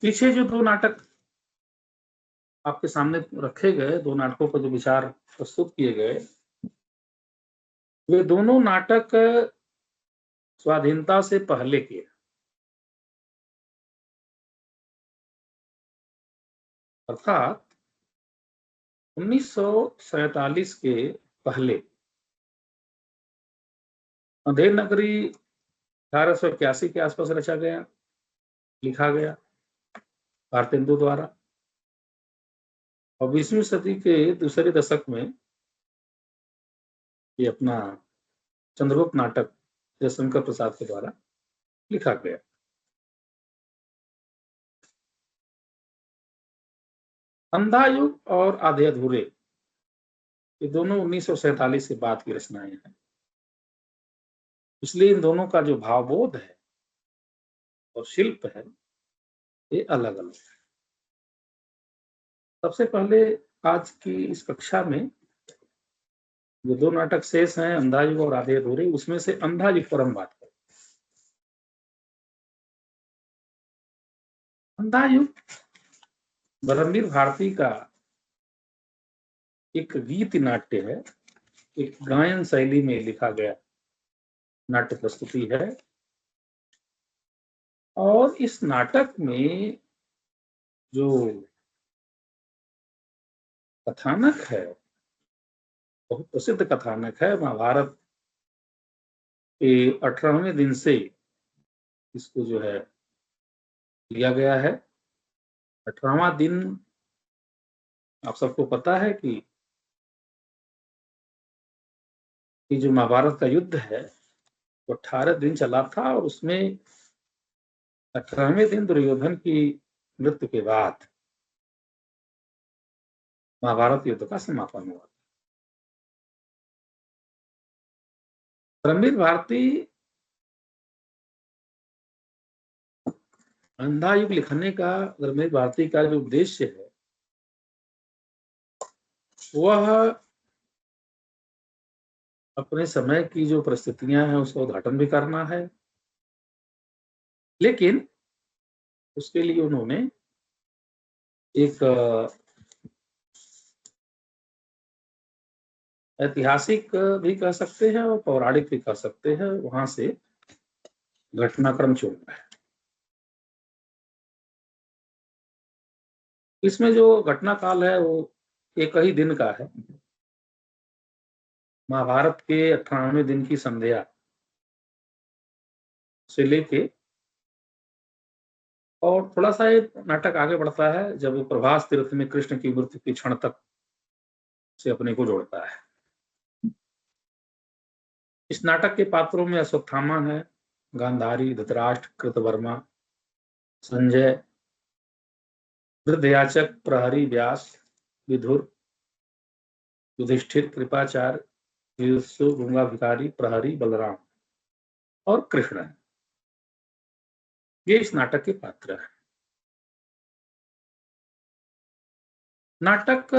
पीछे जो दो नाटक आपके सामने रखे गए, दो नाटकों पर जो विचार प्रस्तुत किए गए, वे दोनों नाटक स्वाधीनता से पहले के। अर्थात 1947 के पहले। अंधेर नगरी 1881 के आसपास रचा गया, लिखा गया भारतेंदु द्वारा, और 20वीं सदी के दूसरे दशक में ये अपना चंद्रगुप्त नाटक जयशंकर प्रसाद के द्वारा लिखा गया। अंधा युग और आधे अधूरे, ये दोनों 1947 के बाद की रचनाएं हैं, इसलिए इन दोनों का जो भावबोध है और शिल्प है ये अलग अलग है। सबसे पहले आज की इस कक्षा में जो दो नाटक शेष हैं, अंधा युग और आधे अधूरे, उसमें से अंधा युग पर हम बात करें। अंधा युग धर्मवीर भारती का एक गीत नाट्य है, एक गायन शैली में लिखा गया नाट्य प्रस्तुति है, और इस नाटक में जो कथानक है, बहुत प्रसिद्ध कथानक है। महाभारत के 18वें दिन से इसको जो है लिया गया है। 18वां दिन आप सबको पता है कि जो महाभारत का युद्ध है वो 18 दिन चला था, और उसमें 18वें दिन दुर्योधन की मृत्यु के बाद महाभारत युद्ध का समापन हुआ। धर्मवीर भारती अंधा युग लिखने का, धर्मवीर भारती का जो उद्देश्य है वह अपने समय की जो परिस्थितियां हैं उसका उद्घाटन भी करना है, लेकिन उसके लिए उन्होंने एक ऐतिहासिक भी कह सकते हैं और पौराणिक भी कह सकते हैं, वहां से घटनाक्रम चुना है। इसमें जो घटना काल है वो एक ही दिन का है, महाभारत के 18वें दिन की संध्या से लेके, और थोड़ा सा ये नाटक आगे बढ़ता है जब प्रभास तीर्थ में कृष्ण की मृत्यु के क्षण तक से अपने को जोड़ता है। इस नाटक के पात्रों में अश्वत्थामा है, गांधारी, धृतराष्ट्र, कृतवर्मा, संजय, वृद्धयाचक, प्रहरी, व्यास, विधुर, युधिष्ठिर, कृपाचार्य, युयुत्सु, गूंगा भिखारी, प्रहरी, बलराम और कृष्ण है। ये इस नाटक के पात्र हैं। नाटक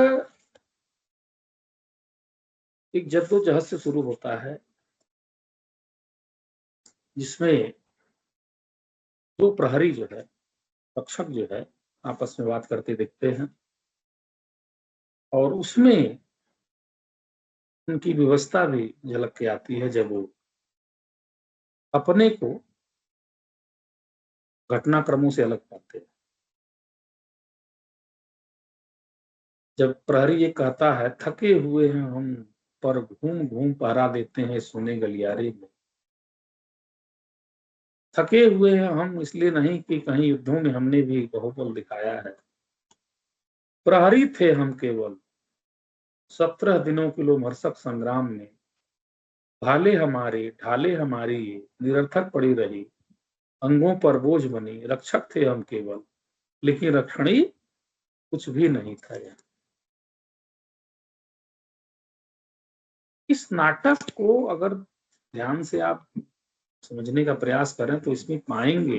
एक जद्दोजहद से शुरू होता है, जिसमें दो प्रहरी जो है, रक्षक जो है, आपस में बात करते दिखते हैं, और उसमें उनकी व्यवस्था भी झलक के आती है जब वो अपने को घटनाक्रमों से अलग पाते हैं। जब प्रहरी ये कहता है, थके हुए हैं हम पर घूम घूम पहरा देते हैं सुने गलियारे में। थके हुए हैं हम इसलिए नहीं कि कहीं युद्धों में हमने भी बाहुबल दिखाया है, प्रहरी थे हम केवल 17 दिनों के लोमहर्षक संग्राम में, ढाले हमारी ये निरर्थक पड़ी रही, अंगों पर बोझ बनी, रक्षक थे हम केवल लेकिन रक्षणी कुछ भी नहीं था। इस नाटक को अगर ध्यान से आप समझने का प्रयास करें तो इसमें पाएंगे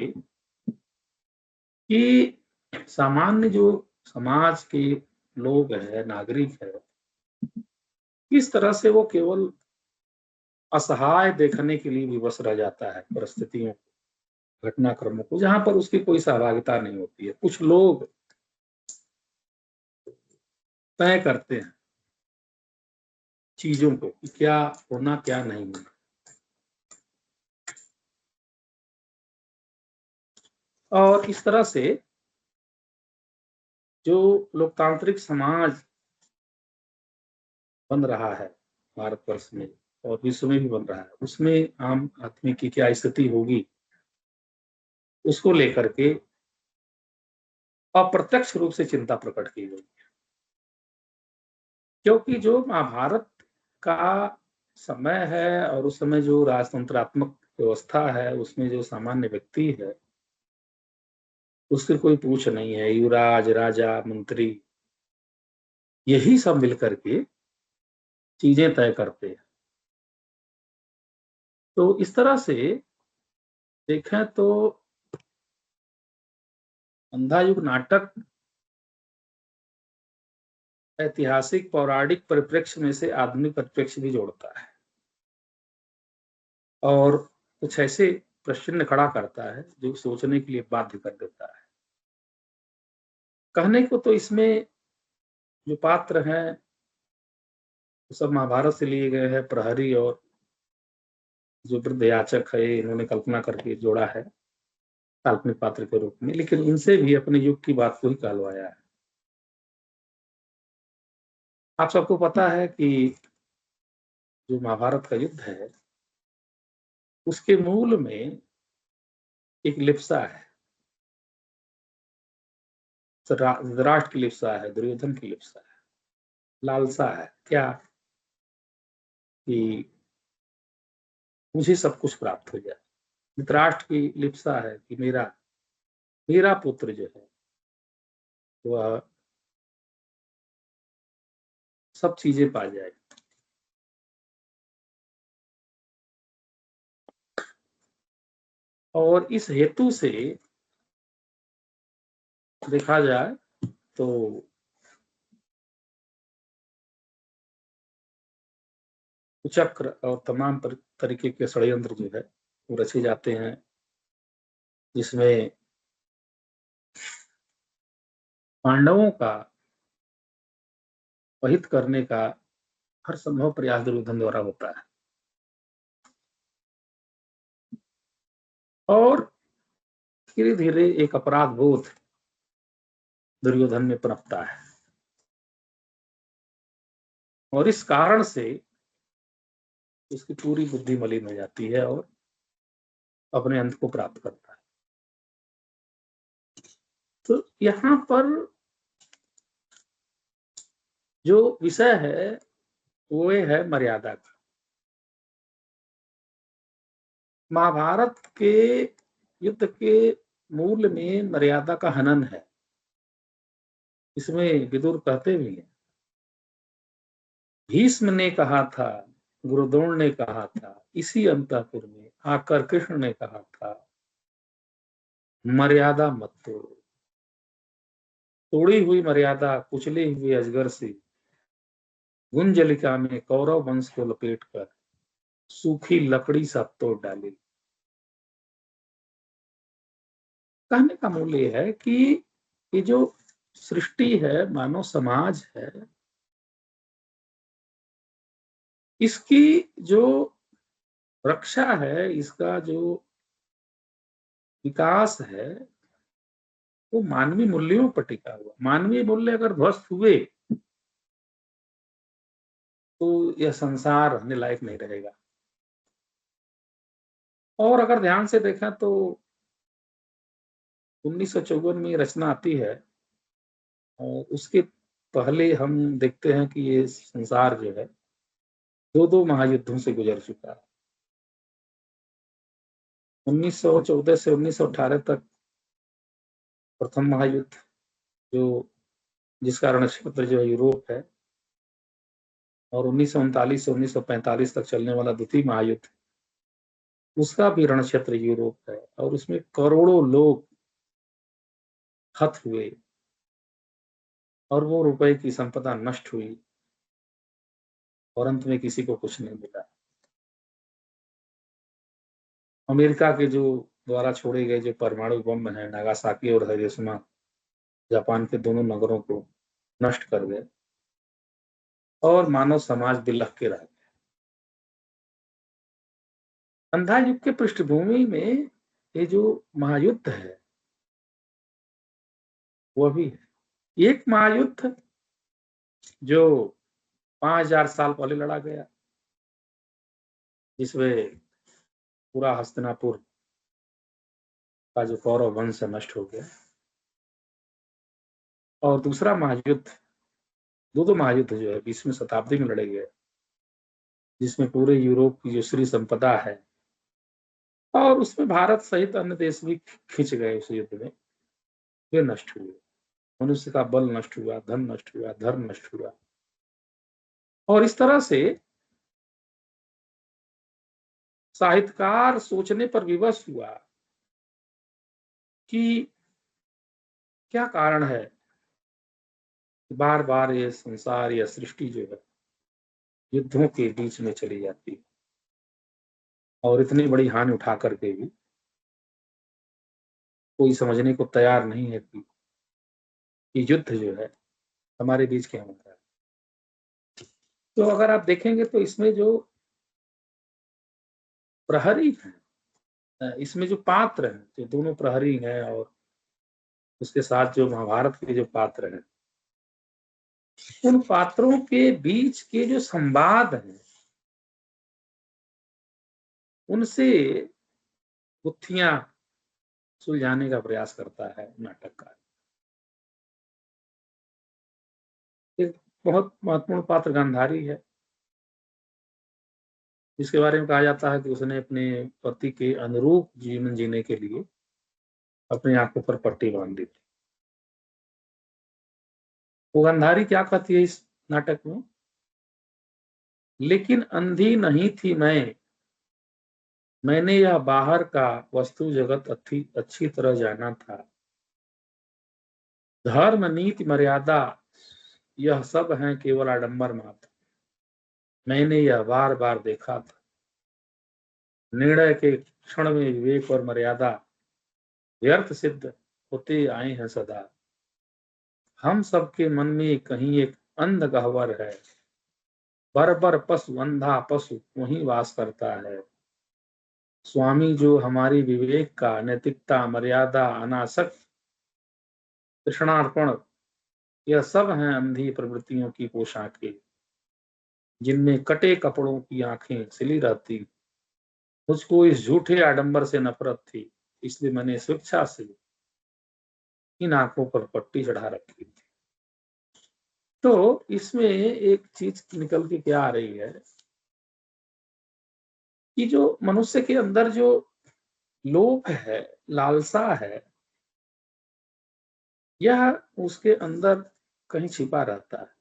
कि सामान्य जो समाज के लोग हैं, नागरिक है, किस तरह से वो केवल असहाय देखने के लिए विवश रह जाता है परिस्थितियों को, घटनाक्रमों को, जहां पर उसकी कोई सहभागिता नहीं होती है। कुछ लोग तय करते हैं चीजों को कि क्या होना क्या नहीं होना। और इस तरह से जो लोकतांत्रिक समाज बन रहा है भारतवर्ष में और विश्व में भी बन रहा है, उसमें आम आदमी की क्या स्थिति होगी, उसको लेकर के अप्रत्यक्ष रूप से चिंता प्रकट की गई। क्योंकि जो महाभारत का समय है और उस समय जो राजतंत्रात्मक व्यवस्था है, उसमें जो सामान्य व्यक्ति है उसकी कोई पूछ नहीं है। युवराज, राजा, मंत्री, यही सब मिलकर के चीजें तय करते हैं। तो इस तरह से देखें तो अंधा युग नाटक ऐतिहासिक पौराणिक परिप्रेक्ष्य में से आधुनिक परिप्रेक्ष्य भी जोड़ता है और कुछ ऐसे प्रश्न खड़ा करता है जो सोचने के लिए बाध्य कर देता है। कहने को तो इसमें जो पात्र हैं वो सब महाभारत से लिए गए हैं। प्रहरी और जो वृद्ध याचक है, इन्होंने कल्पना करके जोड़ा है काल्पनिक पात्र के रूप में, लेकिन इनसे भी अपने युग की बात को ही कहलवाया है। आप सबको पता है कि जो महाभारत का युद्ध है उसके मूल में एक लिप्सा है, धृतराष्ट्र की लिप्सा है, दुर्योधन की लिप्सा है, लालसा है क्या कि मुझे सब कुछ प्राप्त हो जाए। धृतराष्ट्र की लिप्सा है कि मेरा मेरा पुत्र जो है वह सब चीजें पा जाए। और इस हेतु से देखा जाए तो कुचक्र और तमाम तरीके के षड्यंत्र जो है वो रचे जाते हैं, जिसमें पांडवों का वहित करने का हर संभव प्रयास दुर्योधन द्वारा होता है। और धीरे धीरे एक अपराध बोध दुर्योधन में पनपता है और इस कारण से उसकी पूरी बुद्धि मलिन हो जाती है और अपने अंत को प्राप्त करता है। तो यहाँ पर जो विषय है वो है मर्यादा का। महाभारत के युद्ध के मूल में मर्यादा का हनन है। इसमें विदुर कहते भी हैं, भीष्म ने कहा था, गुरुद्रोण ने कहा था, इसी अंतःपुर में आकर कृष्ण ने कहा था, मर्यादा मत तोड़ो। तोड़ी हुई मर्यादा कुचले हुए अजगर से गुंजलिका में कौरव वंश को लपेट कर सूखी लकड़ी सा तोड़ डाली। कहने का मूल ये है कि ये जो सृष्टि है, मानव समाज है, इसकी जो रक्षा है, इसका जो विकास है, वो मानवीय मूल्यों पर टिका हुआ। मानवीय मूल्य अगर ध्वस्त हुए तो यह संसार रहने लायक नहीं रहेगा। और अगर ध्यान से देखा तो 1954 में रचना आती है और उसके पहले हम देखते हैं कि ये संसार जो है दो दो महायुद्धों से गुजर चुका है। 1914 से 1918 तक प्रथम महायुद्ध, जो जिसका रणक्षेत्र जो है यूरोप है, और 1939 से 1945 तक चलने वाला द्वितीय महायुद्ध, उसका भी रणक्षेत्र यूरोप है और उसमें करोड़ों लोग हत हुए और वो रुपए की संपदा नष्ट हुई और अंत में किसी को कुछ नहीं मिला। अमेरिका के जो द्वारा छोड़े गए जो परमाणु बम हैं, नागासाकी और हिरोशिमा, जापान के दोनों नगरों को नष्ट कर गए और मानव समाज बिलख के रह गया। अंधा युग के पृष्ठभूमि में ये जो महायुद्ध है वो भी है। एक महायुद्ध जो 5000 साल पहले लड़ा गया, जिसमें पूरा हस्तिनापुर का जो कौरव वंश नष्ट हो गया। और दूसरा महायुद्ध, दो महायुद्ध जो है 20वीं शताब्दी में लड़े गए, जिसमें पूरे यूरोप की जो श्री संपदा है और उसमें भारत सहित अन्य देश भी खिंच गए उस युद्ध में, वे नष्ट हुए। मनुष्य का बल नष्ट हुआ, धन नष्ट हुआ, धर्म नष्ट हुआ। और इस तरह से साहित्यकार सोचने पर विवश हुआ कि क्या कारण है बार बार ये संसार या सृष्टि जो है युद्धों के बीच में चली जाती है, और इतनी बड़ी हानि उठा करके भी कोई समझने को तैयार नहीं है कि युद्ध जो है हमारे बीच क्या होता है। तो अगर आप देखेंगे तो इसमें जो प्रहरी हैं, इसमें जो पात्र हैं, जो दोनों प्रहरी हैं और उसके साथ जो महाभारत के जो पात्र हैं, उन पात्रों के बीच के जो संवाद हैं उनसे गुत्थियां सुलझाने का प्रयास करता है नाटककार। एक बहुत महत्वपूर्ण पात्र गांधारी है, जिसके बारे में कहा जाता है कि उसने अपने पति के अनुरूप जीवन जीने के लिए अपनी आंखों पर पट्टी बांध दी थी। वो गांधारी क्या कहती है इस नाटक में, लेकिन अंधी नहीं थी मैंने यह बाहर का वस्तु जगत अच्छी तरह जाना था। धर्म नीति मर्यादा यह सब है केवल आडंबर मात्र। मैंने यह बार बार देखा था। निर्णय के क्षण में विवेक और मर्यादा व्यर्थ सिद्ध होते आए हैं सदा। हम सबके मन में कहीं एक अंध गह्वर है। बर्बर पशु, अंधा पशु वहीं वास करता है। स्वामी जो हमारी विवेक का, नैतिकता, मर्यादा, अनासक्त, तृष्णार्पण, यह सब हैं अंधी प्रवृत्तियों की पोशाकें, जिनमें कटे कपड़ों की आंखें सिली रहती। मुझको इस झूठे आडंबर से नफरत थी, इसलिए मैंने स्वेच्छा से इन आंखों पर पट्टी चढ़ा रखी थी। तो इसमें एक चीज निकल के क्या आ रही है कि जो मनुष्य के अंदर जो लोभ है, लालसा है, यह उसके अंदर कहीं छिपा रहता है।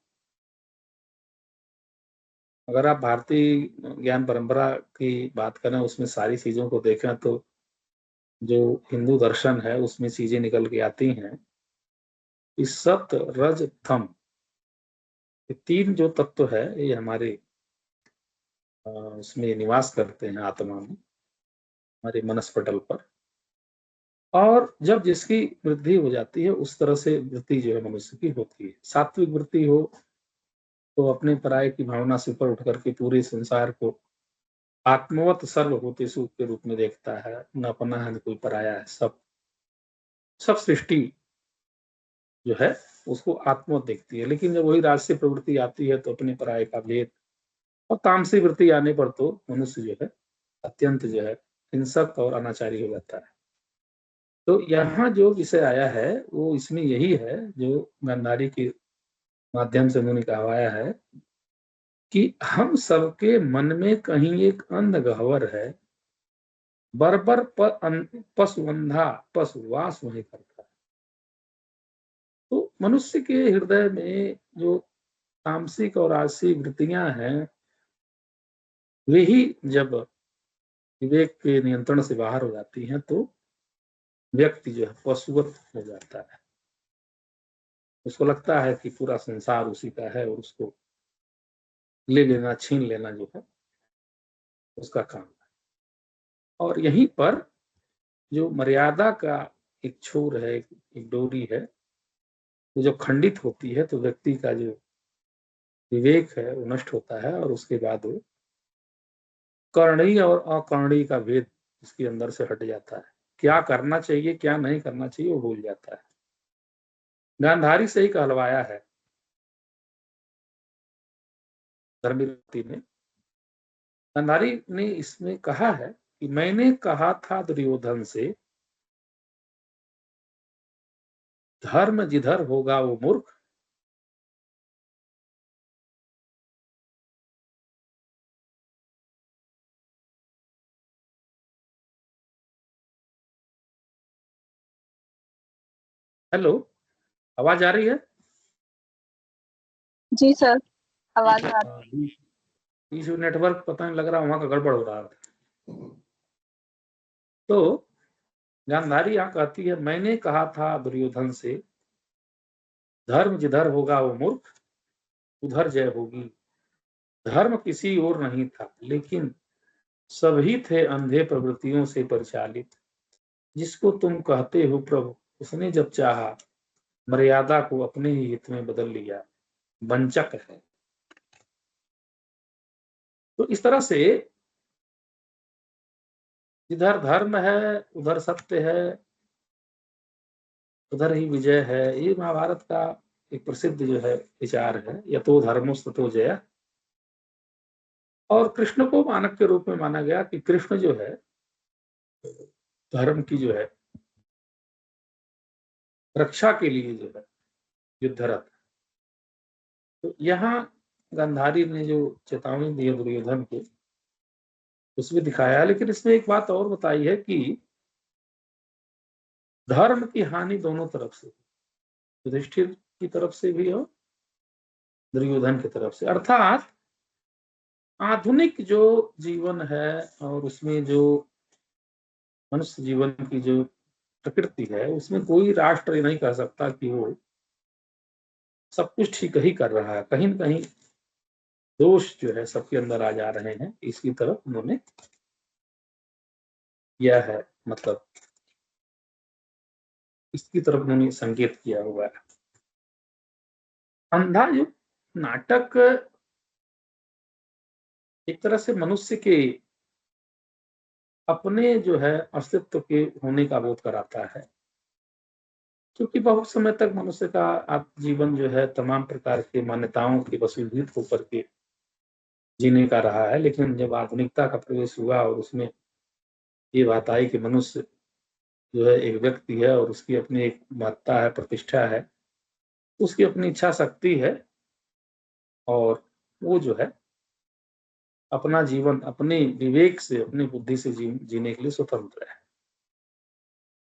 अगर आप भारतीय ज्ञान परंपरा की बात करें, उसमें सारी चीजों को देखें तो जो हिंदू दर्शन है उसमें चीजें निकल के आती हैं। इस सत रज तम, ये तीन जो तत्व है ये हमारे उसमें निवास करते हैं आत्मा में, हमारे मनस्पटल पर। और जब जिसकी वृद्धि हो जाती है उस तरह से वृत्ति जो है मनुष्य की होती है। सात्विक वृत्ति हो तो अपने पराये की भावना से ऊपर उठ करके पूरे संसार को आत्मवत सर्वभूतेषु के रूप में देखता है। न अपना है न कोई पराया है, सब सृष्टि जो है उसको आत्मवत देखती है। लेकिन जब वही राजसी प्रवृत्ति आती है तो अपने पराये का भेद, और तामसी वृत्ति आने पर तो मनुष्य जो है अत्यंत जो है हिंसक और अनाचारी हो जाता है। तो यहाँ जो विषय आया है वो इसमें यही है जो गांधारी के माध्यम से उन्होंने कहवाया है कि हम सबके मन में कहीं एक अंध गह्वर है। बर्बर पशु, अंधा पशु वास वहीं करता है। तो मनुष्य के हृदय में जो तामसिक और राजसी वृत्तियां हैं, वे ही जब विवेक के नियंत्रण से बाहर हो जाती हैं तो व्यक्ति जो है पशुवत हो जाता है। उसको लगता है कि पूरा संसार उसी का है और उसको ले लेना, छीन लेना जो है उसका काम है। और यहीं पर जो मर्यादा का एक छोर है, एक डोरी है, वो जब खंडित होती है तो व्यक्ति का जो विवेक है वो नष्ट होता है, और उसके बाद वो करणीय और अकरणीय का भेद उसके अंदर से हट जाता है। क्या करना चाहिए, क्या नहीं करना चाहिए, वो भूल जाता है। गांधारी से ही कहलवाया है धर्मवीर ने। गांधारी ने इसमें कहा है कि मैंने कहा था दुर्योधन से, धर्म जिधर होगा वो मूर्ख, हेलो, आवाज आ रही है? जी सर, आवाज आ रही है। इशू नेटवर्क पता नहीं लग रहा, वहां का गड़बड़ हो रहा है। तो गांधारी यहाँ कहती है, मैंने कहा था दुर्योधन से, धर्म जिधर होगा वो मूर्ख, उधर जय होगी। धर्म किसी और नहीं था, लेकिन सभी थे अंधे प्रवृत्तियों से परिचालित। जिसको तुम कहते हो प्रभु, उसने जब चाहा मर्यादा को अपने ही हित में बदल लिया, वंचक है। तो इस तरह से जिधर धर्म है उधर सत्य है, उधर ही विजय है। ये महाभारत का एक प्रसिद्ध जो है विचार है, यतो धर्मस्ततो जय। और कृष्ण को मानक के रूप में माना गया कि कृष्ण जो है धर्म की जो है रक्षा के लिए जो है युद्धरत। तो यहाँ गांधारी ने जो चेतावनी दी है दुर्योधन को, उसमें दिखाया है। लेकिन इसमें एक बात और बताई है कि धर्म की हानि दोनों तरफ से, युधिष्ठिर की तरफ से भी और दुर्योधन की तरफ से। अर्थात आधुनिक जो जीवन है और उसमें जो मनुष्य जीवन की जो प्रकृति है, उसमें कोई राष्ट्र ये नहीं कह सकता कि वो सब कुछ ठीक ही कर रहा है। कहीं न कहीं दोष जो है सबके अंदर आ जा रहे हैं। इसकी तरफ उन्होंने किया है, मतलब इसकी तरफ उन्होंने संकेत किया हुआ है। अंधा युग नाटक एक तरह से मनुष्य के अपने जो है अस्तित्व के होने का बोध कराता है, क्योंकि बहुत समय तक मनुष्य का जीवन जो है तमाम प्रकार की मान्यताओं के वशीभूत होकर के जीने का रहा है। लेकिन जब आधुनिकता का प्रवेश हुआ और उसमें ये बात आई कि मनुष्य जो है एक व्यक्ति है और उसकी अपनी एक महत्ता है, प्रतिष्ठा है, उसकी अपनी इच्छा शक्ति है, और वो जो है अपना जीवन अपने विवेक से, अपनी बुद्धि से जीने के लिए स्वतंत्र है।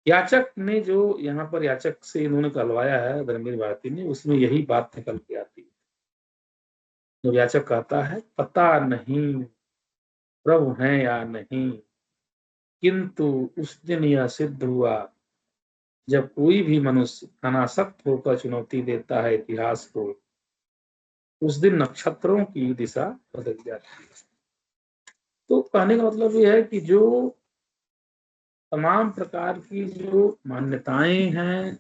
याचक ने जो यहाँ पर याचक से इन्होंने कहलवाया है धर्मवीर भारती ने, उसमें यही बात निकल के आती है। जो याचक कहता है, पता नहीं प्रभु हैं या नहीं, किंतु उस दिन यह सिद्ध हुआ जब कोई भी मनुष्य अनासक्त होकर चुनौती देता है इतिहास को, उस दिन नक्षत्रों की दिशा बदल जाती है। तो कहने का मतलब ये है कि जो तमाम प्रकार की जो मान्यताएं हैं,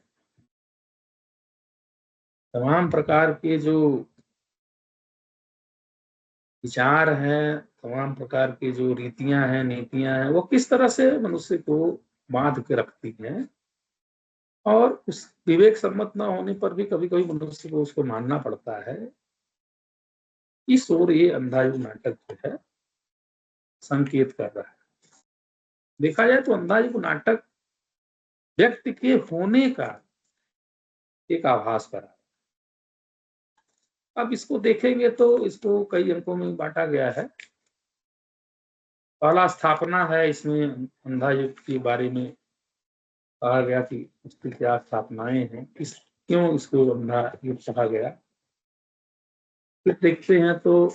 तमाम प्रकार के जो विचार हैं, तमाम प्रकार की जो रीतियां हैं, नीतियां हैं, वो किस तरह से मनुष्य को बांध के रखती हैं, और उस विवेक सम्मत न होने पर भी कभी कभी मनुष्य को उसको मानना पड़ता है। इस ओर ये अंधाधुन नाटक जो है संकेत कर रहा है। देखा जाए तो अंधाधुन नाटक व्यक्ति के होने का एक आभास करा। अब इसको देखेंगे तो इसको कई अंकों में बांटा गया है। पहला स्थापना है, इसमें अंधा युग के बारे में कहा गया कि उसकी क्या स्थापनाएं हैं, क्यों इसको अंधा युग कहा गया। फिर देखते हैं तो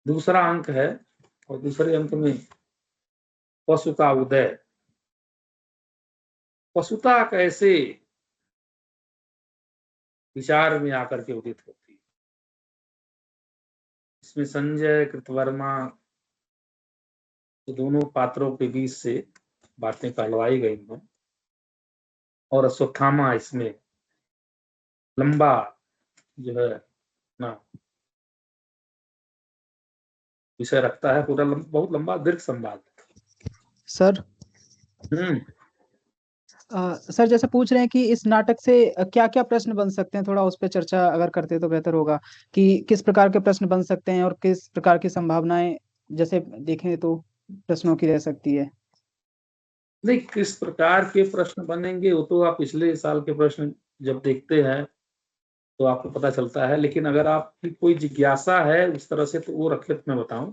दूसरा अंक है, और दूसरे अंक में पशु का उदय, पशुता कैसे विचार में आकर के उदित होती है। इसमें संजय कृतवर्मा दोनों पात्रों के बीच से बातें कहलवाई गई हैं, और अश्वत्थामा इसमें लंबा जो है ना विषय रखता है, पूरा बहुत लंबा दीर्घ संवाद। सर हम्म सर जैसे पूछ रहे हैं कि इस नाटक से क्या क्या प्रश्न बन सकते हैं, थोड़ा उस पर चर्चा अगर करते तो बेहतर होगा कि किस प्रकार के प्रश्न बन सकते हैं और किस प्रकार की संभावनाएं जैसे देखें तो प्रश्नों की रह सकती है। नहीं, किस प्रकार के प्रश्न बनेंगे वो तो आप पिछले साल के प्रश्न जब देखते हैं तो आपको पता चलता है, लेकिन अगर आपकी कोई जिज्ञासा है उस तरह से तो वो रखे तो मैं बताऊं।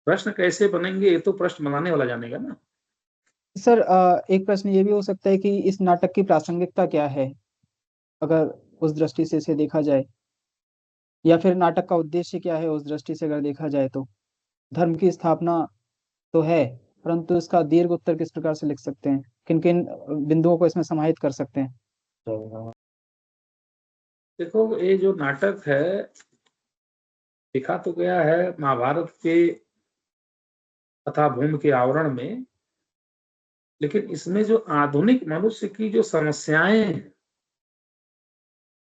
प्रश्न कैसे बनेंगे ये तो प्रश्न बनाने वाला जानेगा ना। सर एक प्रश्न ये भी हो सकता है कि इस नाटक की प्रासंगिकता क्या है, अगर उस दृष्टि से इसे देखा जाए, या फिर नाटक का उद्देश्य क्या है उस दृष्टि से अगर देखा जाए तो। धर्म की स्थापना तो है, परंतु इसका दीर्घ उत्तर किस प्रकार से लिख सकते हैं, किन किन बिंदुओं को इसमें समाहित कर सकते हैं। तो देखो, ये जो नाटक है लिखा तो गया है महाभारत के कथा भूमि के आवरण में, लेकिन इसमें जो आधुनिक मनुष्य की जो समस्याएं हैं,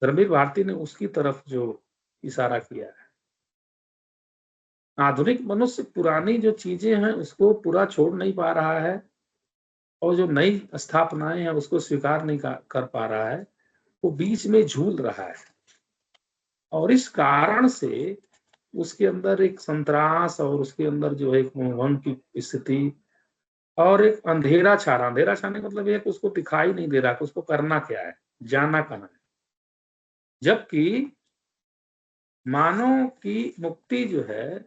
धर्मवीर भारती ने उसकी तरफ जो इशारा किया है। आधुनिक मनुष्य पुरानी जो चीजें हैं उसको पूरा छोड़ नहीं पा रहा है, और जो नई स्थापनाएं हैं उसको स्वीकार नहीं कर पा रहा है, वो बीच में झूल रहा है। और इस कारण से उसके अंदर एक संतरास, और उसके अंदर जो है एक मोहन की स्थिति, और एक अंधेरा छा रहा। अंधेरा छाने का मतलब ये है कि उसको दिखाई नहीं दे रहा कि उसको करना क्या है, जाना कहाँ है। जबकि मानव की मुक्ति जो है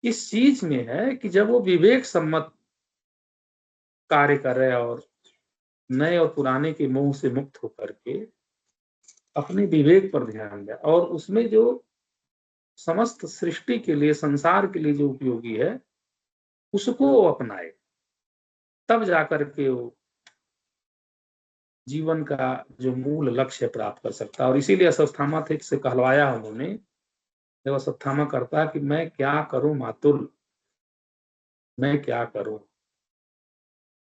इस चीज में है कि जब वो विवेक सम्मत कार्य करे और नए और पुराने के मोह से मुक्त होकर के अपने विवेक पर ध्यान दे, और उसमें जो समस्त सृष्टि के लिए, संसार के लिए जो उपयोगी है उसको वो अपनाए, तब जाकर के वो जीवन का जो मूल लक्ष्य प्राप्त कर सकता है। और इसीलिए अश्वत्थामा थे से कहलवाया उन्होंने, जब अश्वत्थामा करता है कि मैं क्या करूं मातुल, मैं क्या करूं,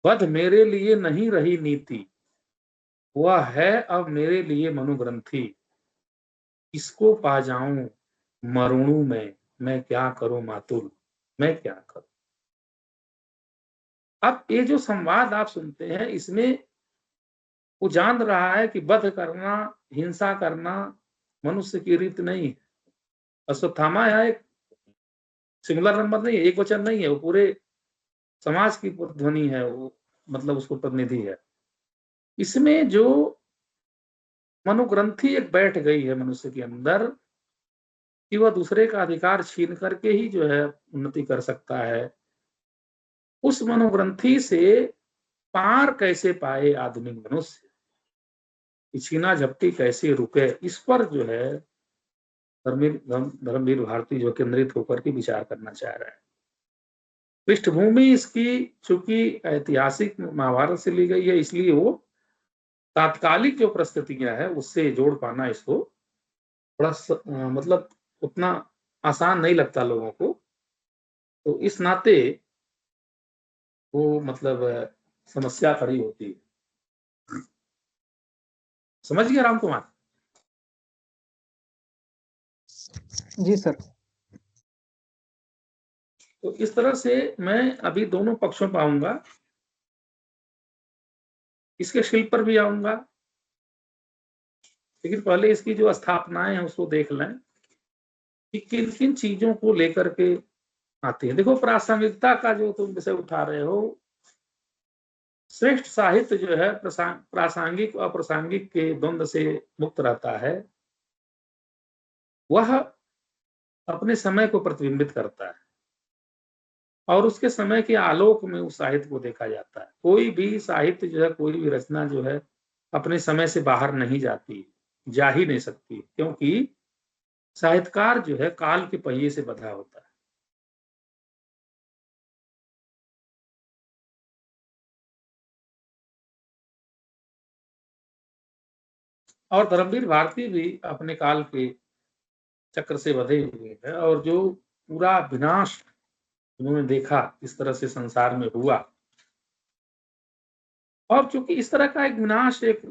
वध मेरे लिए नहीं रही नीति, वह है अब मेरे लिए मनुग्रंथि, इसको पा जाऊं मरुणु में, मैं क्या करूं मातुल, मैं क्या करूं। अब ये जो संवाद आप सुनते हैं इसमें वो जान रहा है कि वध करना, हिंसा करना मनुष्य की रीत नहीं है। अश्वत्थामा यहाँ एक सिंगुलर नंबर नहीं है, एक वचन नहीं है, वो पूरे समाज की ध्वनि है, वो मतलब उसको प्रतिनिधि है। इसमें जो मनोग्रंथि एक बैठ गई है मनुष्य के अंदर कि वह दूसरे का अधिकार छीन करके ही जो है उन्नति कर सकता है, उस मनोग्रंथि से पार कैसे पाए आधुनिक मनुष्य, छीना झपटी कैसे रुके, इस पर जो है धर्मवीर भारती जो केंद्रित होकर के विचार करना चाह रहा है। पृष्ठभूमि इसकी चूंकि ऐतिहासिक महाभारत से ली गई है, इसलिए वो तात्कालिक जो परिस्थितियां है उससे जोड़ पाना इसको थोड़ा मतलब उतना आसान नहीं लगता लोगों को, तो इस नाते वो मतलब समस्या खड़ी होती है। समझ गया राम कुमार? जी सर। तो इस तरह से मैं अभी दोनों पक्षों पर आऊंगा, इसके शिल्प पर भी आऊंगा, लेकिन पहले इसकी जो स्थापनाएं हैं उसको देख लें कि किन किन चीजों को लेकर के आती है। देखो, प्रासंगिकता का जो तुम विषय उठा रहे हो, श्रेष्ठ साहित्य जो है प्रासंगिक और अप्रासंगिक के द्वंद्व से मुक्त रहता है, वह अपने समय को प्रतिबिंबित करता है और उसके समय के आलोक में उस साहित्य को देखा जाता है। कोई भी साहित्य जो है, कोई भी रचना जो है अपने समय से बाहर नहीं जाती, जा ही नहीं सकती, क्योंकि साहित्यकार जो है काल के पहिए से बंधा होता है। और धर्मवीर भारती भी अपने काल के चक्र से बंधे हुए हैं, और जो पूरा विनाश उन्होंने देखा इस तरह से संसार में हुआ, और चूंकि इस तरह का एक विनाश, एक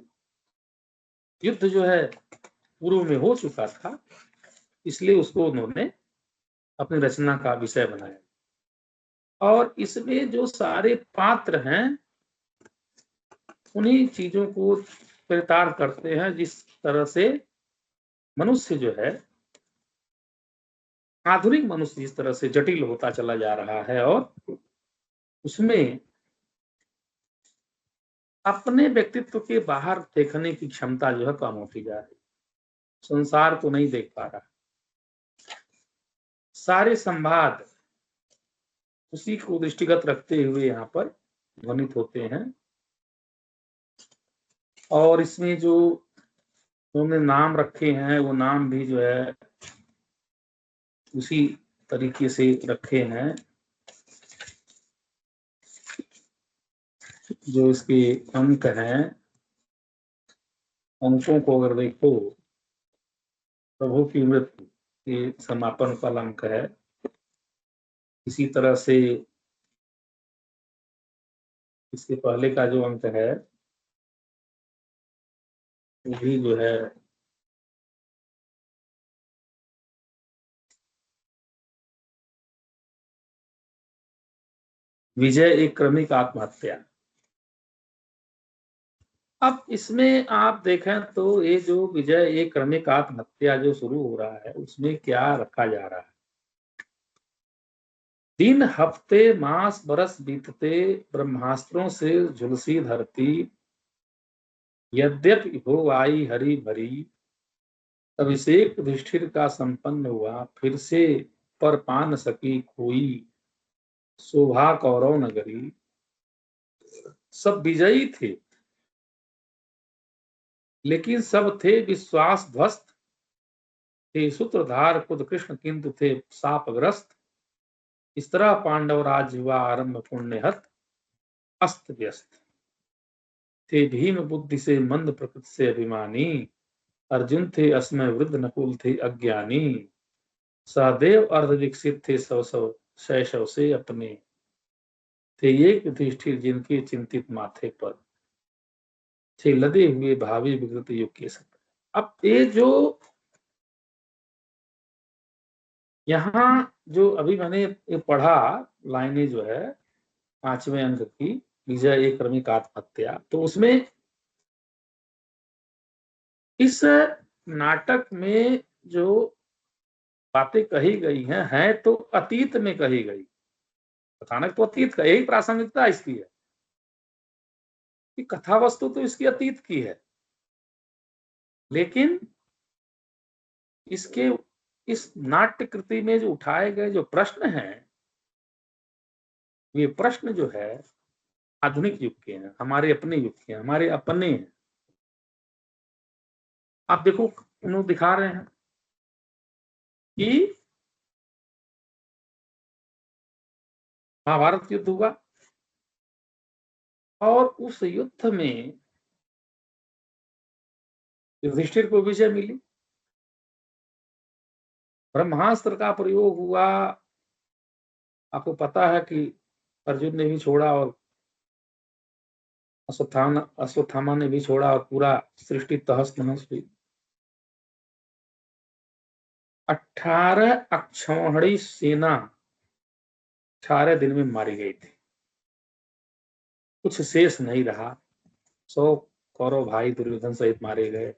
युद्ध जो है पूर्व में हो चुका था, इसलिए उसको उन्होंने अपनी रचना का विषय बनाया। और इसमें जो सारे पात्र हैं उन्हीं चीजों को चरितार्थ करते हैं, जिस तरह से मनुष्य जो है, आधुनिक मनुष्य जिस तरह से जटिल होता चला जा रहा है और उसमें अपने व्यक्तित्व के बाहर देखने की क्षमता जो है कम होती जा रही, संसार को नहीं देख पा रहा, सारे संवाद उसी को दृष्टिगत रखते हुए यहाँ पर ध्वनित होते हैं। और इसमें जो उन्होंने नाम रखे हैं वो नाम भी जो है उसी तरीके से रखे हैं जो इसके अंक हैं। अंकों को अगर देखो, प्रभु की मृत्यु के समापन का अंक है, इसी तरह से इसके पहले का जो अंक है वो भी जो है विजय एक क्रमिक आत्महत्या। अब इसमें आप देखें तो ये जो विजय एक क्रमिक आत्महत्या जो शुरू हो रहा है, उसमें क्या रखा जा रहा है? दिन हफ्ते मास बरस बीतते, ब्रह्मास्त्रों से झुलसी धरती, यद्यपि हो आई हरी भरी, अभिषेक युधिष्ठिर का संपन्न हुआ, फिर से पर पान सकी खोई, शोभा कौरव नगरी। सब विजयी थे, लेकिन सब थे विश्वास ध्वस्त, थे सूत्रधार खुद कृष्ण किंतु थे शापग्रस्त। इस तरह पांडव राज हुआ आरंभ पुण्यहत, अस्त व्यस्त। थे भीम बुद्धि से मंद प्रकृति से अभिमानी, अर्जुन थे अस्मय वृद्ध नकुल थे अज्ञानी, सहदेव अर्ध विकसित थे सौ सौ शैशव से अपने, थे एक युधिष्ठिर जिनके चिंतित माथे पर, थे लदे हुए भावी विकृत युग के सब। अब ये जो यहाँ जो अभी मैंने ये पढ़ा लाइनें जो है 5वें अंक की, विजय एक क्रमिक आत्महत्या, तो उसमें इस नाटक में जो बातें कही गई हैं तो अतीत में कही गई। कथानक तो अतीत का, यही प्रासंगिकता इसकी है कि कथा वस्तु तो इसकी अतीत की है, लेकिन इसके इस नाट्य कृति में जो उठाए गए जो प्रश्न हैं, ये प्रश्न जो है आधुनिक युग के हैं, हमारे अपने युग के हैं, हमारे अपने हैं। आप देखो उन्होंने दिखा रहे हैं कि महाभारत युद्ध हुआ और उस युद्ध में युधिष्ठिर को विजय मिली, ब्रह्मास्त्र का प्रयोग हुआ। आपको पता है कि अर्जुन ने भी छोड़ा और अश्वत्थामा ने भी छोड़ा और पूरा सृष्टि तहस नहस हुई। 18 अक्षौहिणी सेना 18 दिन में मारी गई थी, कुछ शेष नहीं रहा। 100 कौरव भाई दुर्योधन सहित मारे गए।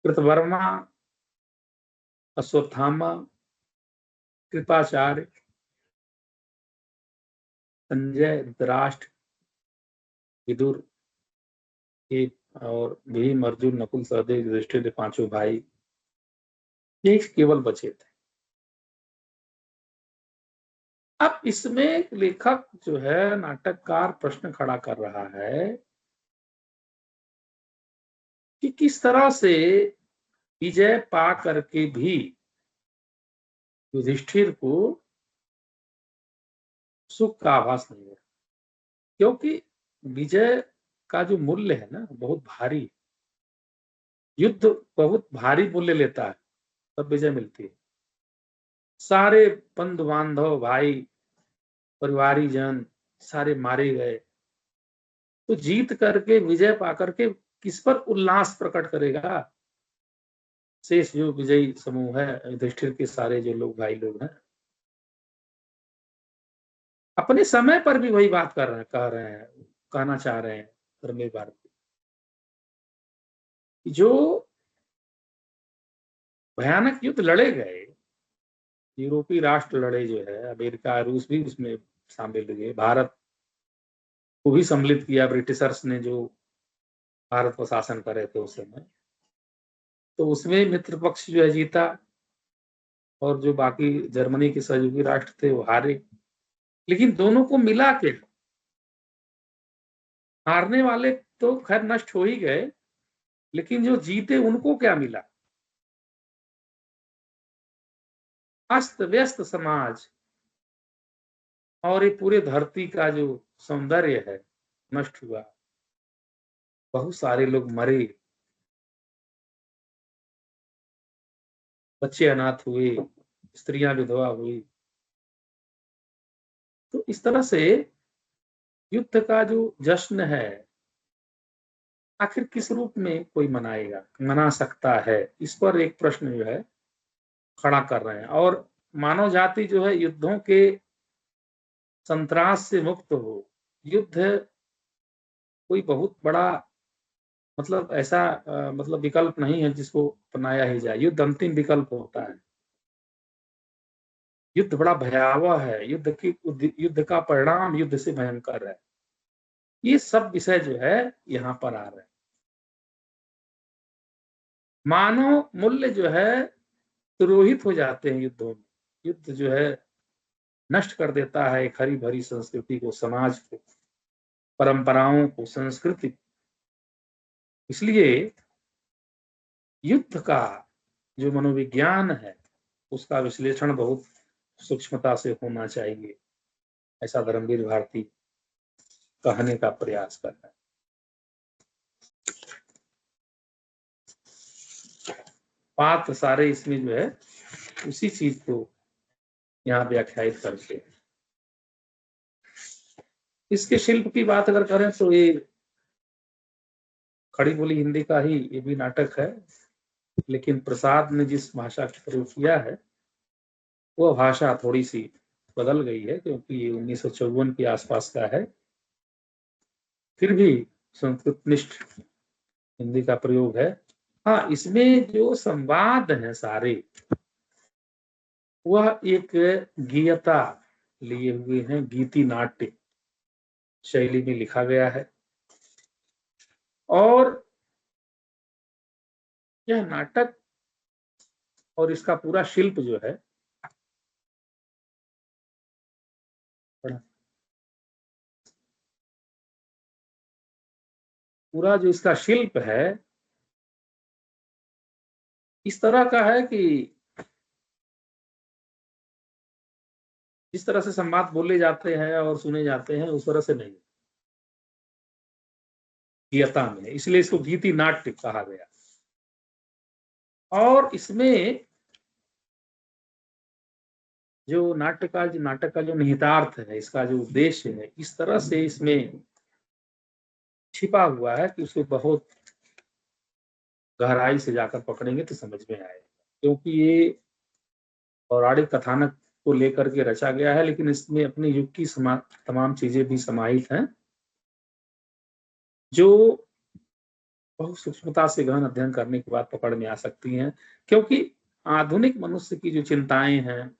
कृतवर्मा, अश्वत्थामा, कृपाचार्य, संजय, धृतराष्ट्र, विदुर और भीम, अर्जुन, नकुल, सहदेव, युधिष्ठिर, पांचों भाई, ये केवल बचे थे। अब इसमें लेखक जो है, नाटककार प्रश्न खड़ा कर रहा है कि किस तरह से विजय पा करके भी युधिष्ठिर को सुख का आभास नहीं है, क्योंकि विजय का जो मूल्य है ना, बहुत भारी, युद्ध बहुत भारी मूल्य लेता है तब विजय मिलती है। सारे बंधु बांधव भाई परिवारी जन सारे मारे गए। तो जीत करके, विजय पा करके किस पर उल्लास प्रकट करेगा शेष जो विजयी समूह है, युधिष्ठिर के सारे जो लोग भाई लोग हैं। अपने समय पर भी वही बात कहना चाह रहे हैं धर्मेंद्र भारती, जो भयानक युद्ध लड़े गए, यूरोपीय राष्ट्र लड़े जो है, अमेरिका रूस भी उसमें शामिल हुए, भारत को भी सम्मिलित किया ब्रिटिशर्स ने जो भारत को शासन करे थे उस समय। तो उसमें मित्र पक्ष जो है जीता, और जो बाकी जर्मनी के सहयोगी राष्ट्र थे वो हारे। लेकिन दोनों को मिला के, हारने वाले तो खैर नष्ट हो ही गए, लेकिन जो जीते उनको क्या मिला? अस्त व्यस्त समाज और ये पूरे धरती का जो सौंदर्य है नष्ट हुआ, बहुत सारे लोग मरे, बच्चे अनाथ हुए, स्त्रियां विधवा हुई। तो इस तरह से युद्ध का जो जश्न है, आखिर किस रूप में कोई मना सकता है, इस पर एक प्रश्न जो है खड़ा कर रहे हैं। और मानव जाति जो है युद्धों के संत्रास से मुक्त हो, युद्ध कोई बहुत बड़ा मतलब ऐसा मतलब विकल्प नहीं है जिसको अपनाया ही जाए। युद्ध अंतिम विकल्प होता है। युद्ध बड़ा भयावह है, युद्ध का परिणाम युद्ध से भयंकर है। ये सब विषय जो है यहाँ पर आ रहे हैं। मानव मूल्य जो है तिरोहित हो जाते हैं युद्धों में। युद्ध जो है नष्ट कर देता है एक हरी भरी संस्कृति को, समाज को, परंपराओं को, संस्कृति। इसलिए युद्ध का जो मनोविज्ञान है उसका विश्लेषण बहुत सूक्ष्मता से होना चाहिए, ऐसा धर्मवीर भारती कहने का प्रयास कर रहा है। पात्र सारे इसमें जो है उसी चीज को यहाँ व्याख्यायित करते हैं। इसके शिल्प की बात अगर करें तो ये खड़ी बोली हिंदी का ही ये भी नाटक है, लेकिन प्रसाद ने जिस भाषा का प्रयोग किया है वह भाषा थोड़ी सी बदल गई है, क्योंकि ये 1954 के आसपास का है। फिर भी संस्कृतनिष्ठ हिंदी का प्रयोग है। हाँ, इसमें जो संवाद है सारे, वह एक गीयता लिए हुए हैं, गीति नाट्य शैली में लिखा गया है। और यह नाटक और इसका पूरा शिल्प जो है, पूरा जो इसका शिल्प है इस तरह का है कि जिस तरह से संवाद बोले जाते हैं और सुने जाते हैं उस तरह से नहीं, गीयता में, इसलिए इसको गीति नाट्य कहा गया। और इसमें जो नाटक का जो निहितार्थ है, इसका जो उद्देश्य है, इस तरह से इसमें छिपा हुआ है कि उसको बहुत गहराई से जाकर पकड़ेंगे तो समझ में आएगा। क्योंकि ये पौराणिक कथानक को लेकर के रचा गया है, लेकिन इसमें अपने युग की तमाम चीजें भी समाहित हैं, जो बहुत सूक्ष्मता से गहन अध्ययन करने के बाद पकड़ में आ सकती हैं। क्योंकि आधुनिक मनुष्य की जो चिंताएं हैं,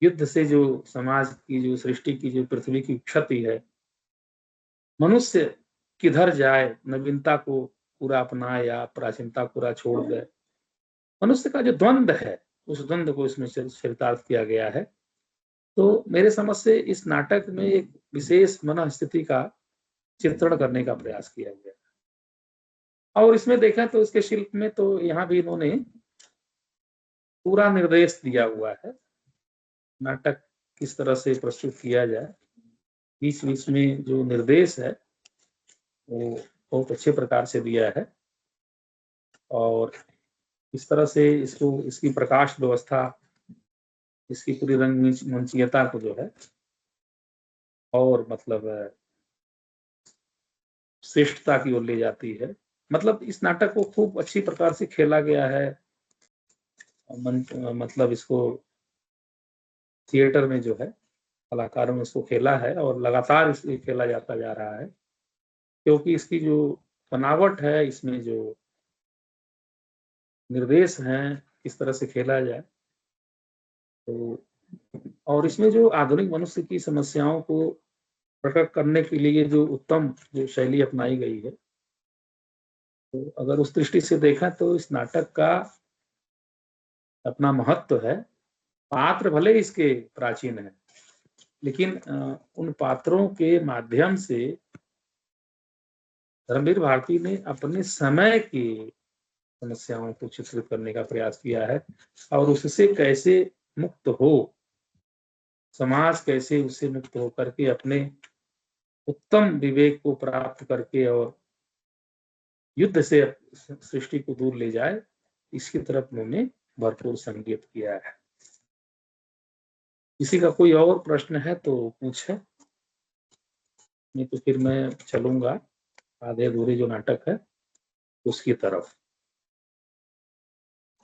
युद्ध से जो समाज की, जो सृष्टि की, जो पृथ्वी की क्षति है, मनुष्य किधर जाए, नवीनता को पूरा अपनाए या प्राचीनता पूरा छोड़ दे, मनुष्य का जो द्वंद है उस द्वंद को इसमें चरितार्थ किया गया है। तो मेरे समझ से इस नाटक में एक विशेष मन स्थिति का चित्रण करने का प्रयास किया गया। और इसमें देखें तो इसके शिल्प में तो यहाँ भी इन्होंने पूरा निर्देश दिया हुआ है, नाटक किस तरह से प्रस्तुत किया जाए। बीच बीच में जो निर्देश है वो बहुत अच्छे प्रकार से दिया है। और इस तरह से इसकी प्रकाश व्यवस्था, इसकी पूरी रंग मंचीयता को जो है और मतलब श्रेष्ठता की ओर ले जाती है। मतलब इस नाटक को खूब अच्छी प्रकार से खेला गया है। मतलब इसको थिएटर में जो है कलाकारों ने इसको खेला है और लगातार इसे खेला जाता जा रहा है, क्योंकि इसकी जो बनावट है, इसमें जो निर्देश हैं, किस तरह से खेला जाए, तो और इसमें जो आधुनिक मनुष्य की समस्याओं को प्रकट करने के लिए जो उत्तम जो शैली अपनाई गई है, तो अगर उस दृष्टि से देखा तो इस नाटक का अपना महत्व है। पात्र भले इसके प्राचीन हैं, लेकिन उन पात्रों के माध्यम से धर्मवीर भारती ने अपने समय की समस्याओं को चित्रित करने का प्रयास किया है और उससे कैसे मुक्त हो, समाज कैसे उससे मुक्त होकर के अपने उत्तम विवेक को प्राप्त करके और युद्ध से सृष्टि को दूर ले जाए, इसकी तरफ उन्होंने भरपूर संकेत किया है। किसी का कोई और प्रश्न है तो पूछे, नहीं तो फिर मैं चलूंगा आधे अधूरे जो नाटक है उसकी तरफ।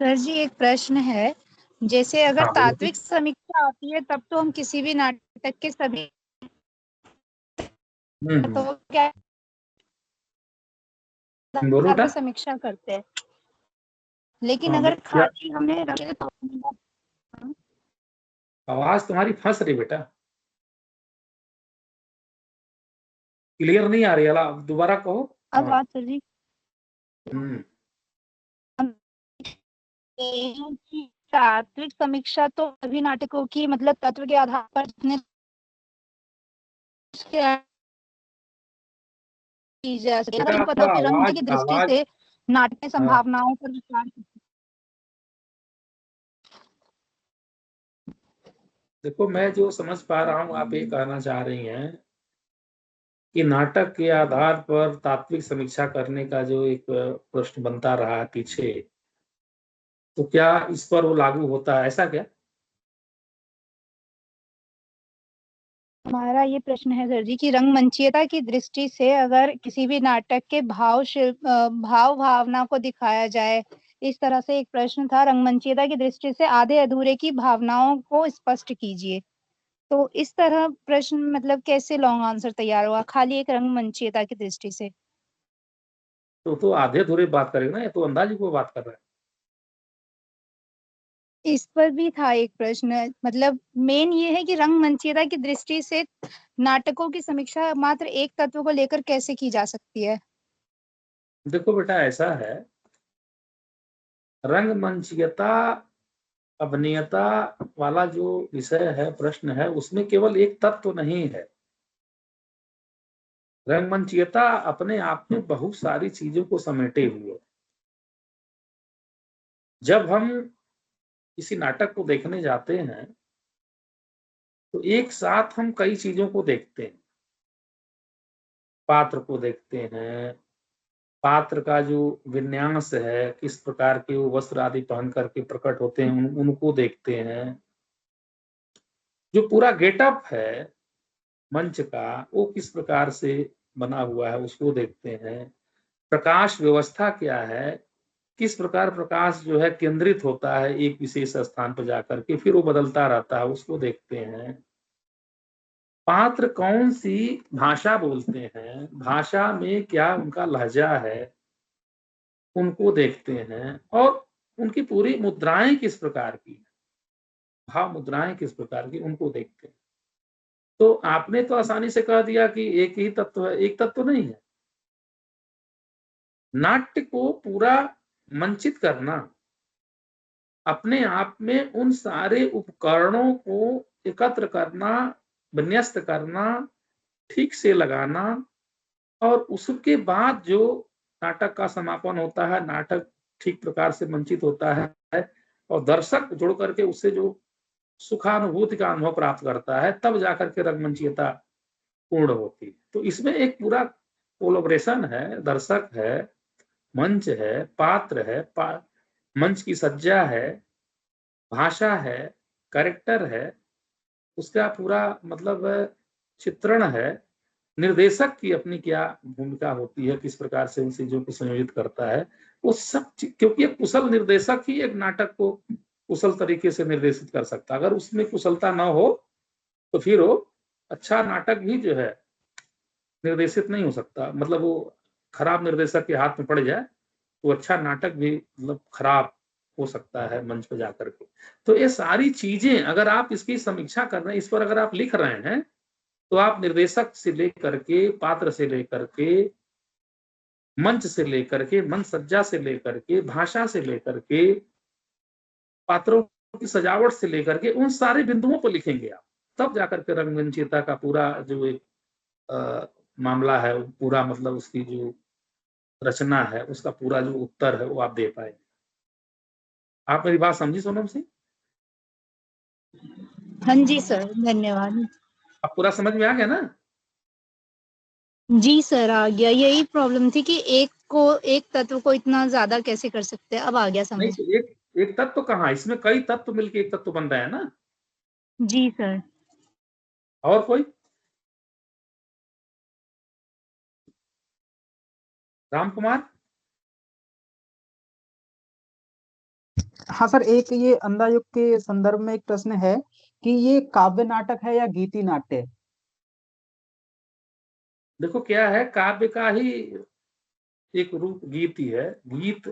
सर जी एक प्रश्न है, जैसे अगर हाँ, तात्विक समीक्षा आती है तब तो हम किसी भी नाटक के सभी तो क्या बोलो आधार बेटा। पर समीक्षा करते हैं, लेकिन हाँ, अगर क्या खाली हमने रखे तो आवाज तुम्हारी फंस रही बेटा, क्लियर नहीं आ रही, अला दोबारा कहो। अब हाँ। बात सर जी हम्म। कि तात्विक समीक्षा तो सभी नाटकों की मतलब तत्व के आधार पर जितने की जा सके, बेटा अगर आपका पता कि रंग आवाज की दृष्टि आवाज से नाटक में हाँ, संभावनाओं पर विचार। देखो मैं जो समझ पा रहा हूँ आप ये कहना चाह रही हैं कि नाटक के आधार पर तात्विक समीक्षा करने का जो एक प्रश्न बनता रहा है पीछे, तो क्या इस पर वो लागू होता है, ऐसा क्या? हमारा ये प्रश्न है सर जी कि रंगमंचीयता की दृष्टि से अगर किसी भी नाटक के भाव भावना को दिखाया जाए, इस तरह से एक प्रश्न था। रंगमंचीयता की दृष्टि से आधे अधूरे की भावनाओं को स्पष्ट कीजिए, तो इस तरह प्रश्न मतलब कैसे लॉन्ग आंसर तैयार होगा खाली एक रंगमंचीयता की दृष्टि से? तो आधे अधूरे बात करेगा ना, ये तो अंदाज को बात कर रहा है। इस पर भी था एक प्रश्न, मतलब मेन ये है कि रंगमंचीयता की दृष्टि से नाटकों की समीक्षा मात्र एक तत्व को लेकर कैसे की जा सकती है? देखो बेटा ऐसा है, रंगमंचीयता अभिनेता वाला जो विषय है, प्रश्न है, उसमें केवल एक तत्व नहीं है। रंगमंचीयता अपने आप में बहुत सारी चीजों को समेटे हुए। जब हम किसी नाटक को देखने जाते हैं तो एक साथ हम कई चीजों को देखते हैं। पात्र को देखते हैं, पात्र का जो विन्यास है, किस प्रकार के वो वस्त्र आदि पहन करके प्रकट होते हैं, उनको देखते हैं। जो पूरा गेटअप है मंच का, वो किस प्रकार से बना हुआ है, उसको देखते हैं। प्रकाश व्यवस्था क्या है, किस प्रकार प्रकाश जो है केंद्रित होता है एक विशेष स्थान पर जाकर के, फिर वो बदलता रहता है, उसको देखते हैं। पात्र कौन सी भाषा बोलते हैं, भाषा में क्या उनका लहजा है, उनको देखते हैं। और उनकी पूरी मुद्राएं किस प्रकार की, भाव मुद्राएं किस प्रकार की, उनको देखते हैं। तो आपने तो आसानी से कह दिया कि एक ही तत्व है, एक तत्व नहीं है। नाट्य को पूरा मंचित करना, अपने आप में उन सारे उपकरणों को एकत्र करना, विन्यस्त करना, ठीक से लगाना, और उसके बाद जो नाटक का समापन होता है, नाटक ठीक प्रकार से मंचित होता है और दर्शक जुड़ करके उससे जो सुखानुभूति का अनुभव प्राप्त करता है, तब जाकर के रंगमंचीयता पूर्ण होती है। तो इसमें एक पूरा कोलैबोरेशन है, दर्शक है, मंच है, पात्र है, मंच की सज्जा है, भाषा है, कैरेक्टर है, उसका पूरा मतलब चित्रण है, निर्देशक की अपनी क्या भूमिका होती है, किस प्रकार से उन चीजों को संयोजित करता है, वो सब क्योंकि एक कुशल निर्देशक ही एक नाटक को कुशल तरीके से निर्देशित कर सकता है। अगर उसमें कुशलता न हो तो फिर वो अच्छा नाटक भी जो है निर्देशित नहीं हो सकता। मतलब वो खराब निर्देशक के हाथ में पड़ जाए तो अच्छा नाटक भी मतलब खराब हो सकता है मंच पे जाकर के। तो ये सारी चीजें अगर आप इसकी समीक्षा कर रहे हैं, इस पर अगर आप लिख रहे हैं, तो आप निर्देशक से लेकर के, पात्र से लेकर के, मंच से लेकर के, मंच सज्जा से लेकर के, भाषा से लेकर के, पात्रों की सजावट से लेकर के, उन सारे बिंदुओं पर लिखेंगे आप, तब जाकर के रंगमंचीयता का पूरा जो एक मामला है, पूरा मतलब उसकी जो रचना है, उसका पूरा जो उत्तर है वो आप दे पाएंगे। आप मेरी बात समझी सोनम सिंह? हाँ जी सर, धन्यवाद। अब पूरा समझ में आ गया ना? जी सर, आ गया। यही प्रॉब्लम थी कि एक तत्व को इतना ज्यादा कैसे कर सकते हैं। अब आ गया नहीं समझ। तो एक तत्व कहाँ, इसमें कई तत्व मिलके एक तत्व बन रहा है ना। जी सर। और कोई? राम कुमार? हाँ सर, एक ये अंधा युग के संदर्भ में एक प्रश्न है कि ये काव्य नाटक है या गीति नाट्य? देखो क्या है, काव्य का ही एक रूप गीत ही है। गीत,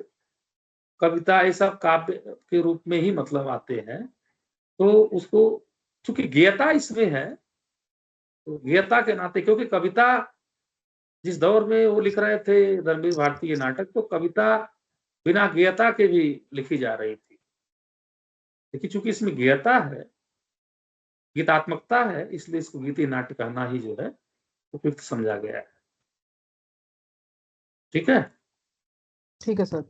कविता, ये सब काव्य के रूप में ही मतलब आते हैं। तो उसको चूंकि ज्ञता इसमें है, तो ज्ञता के नाते, क्योंकि कविता जिस दौर में वो लिख रहे थे रणबीर भारती ये नाटक, तो कविता बिना ज्ञता के भी लिखी जा रही थी। लेकिन चूंकि इसमें ज्ञता है, गीतात्मकता है, इसलिए इसको गीति नाट्य कहना ही जो है उपयुक्त समझा गया है। ठीक है? ठीक है सर,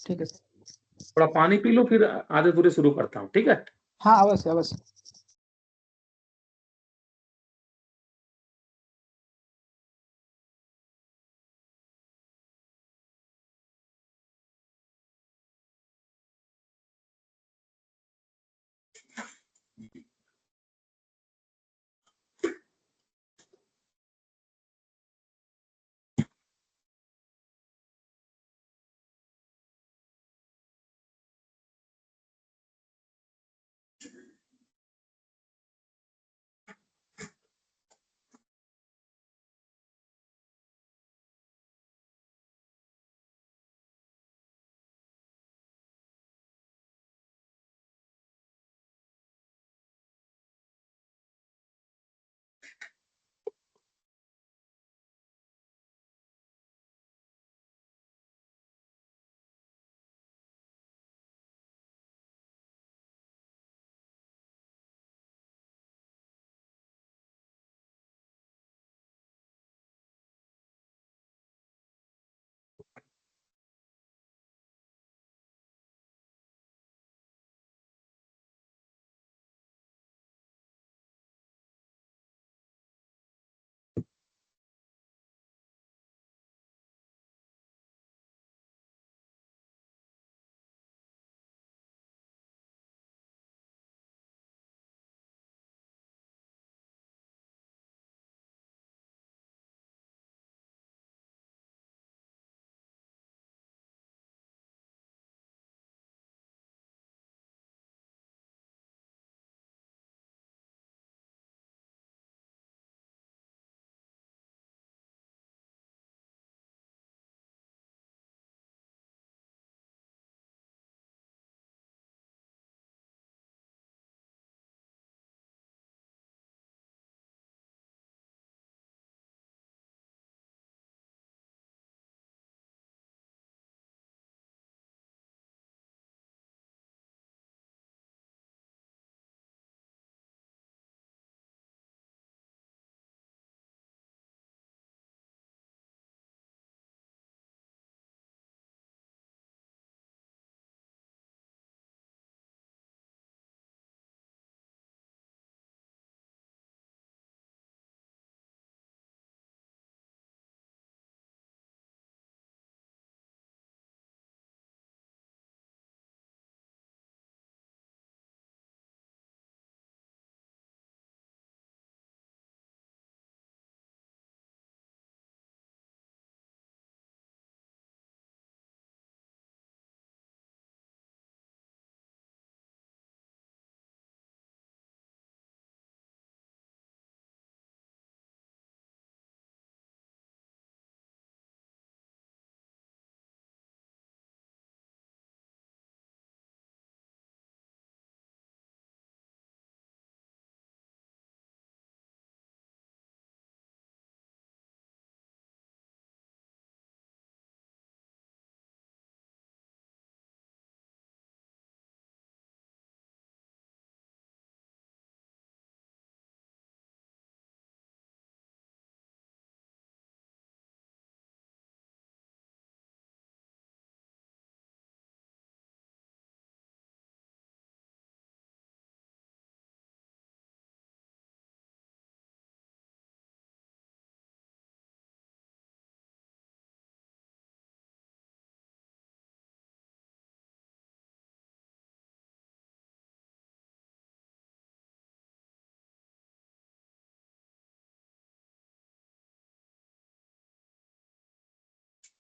ठीक है सर। थोड़ा पानी पी लो, फिर आधे दूरे शुरू करता हूँ। ठीक है? हाँ, अवश्य अवश्य।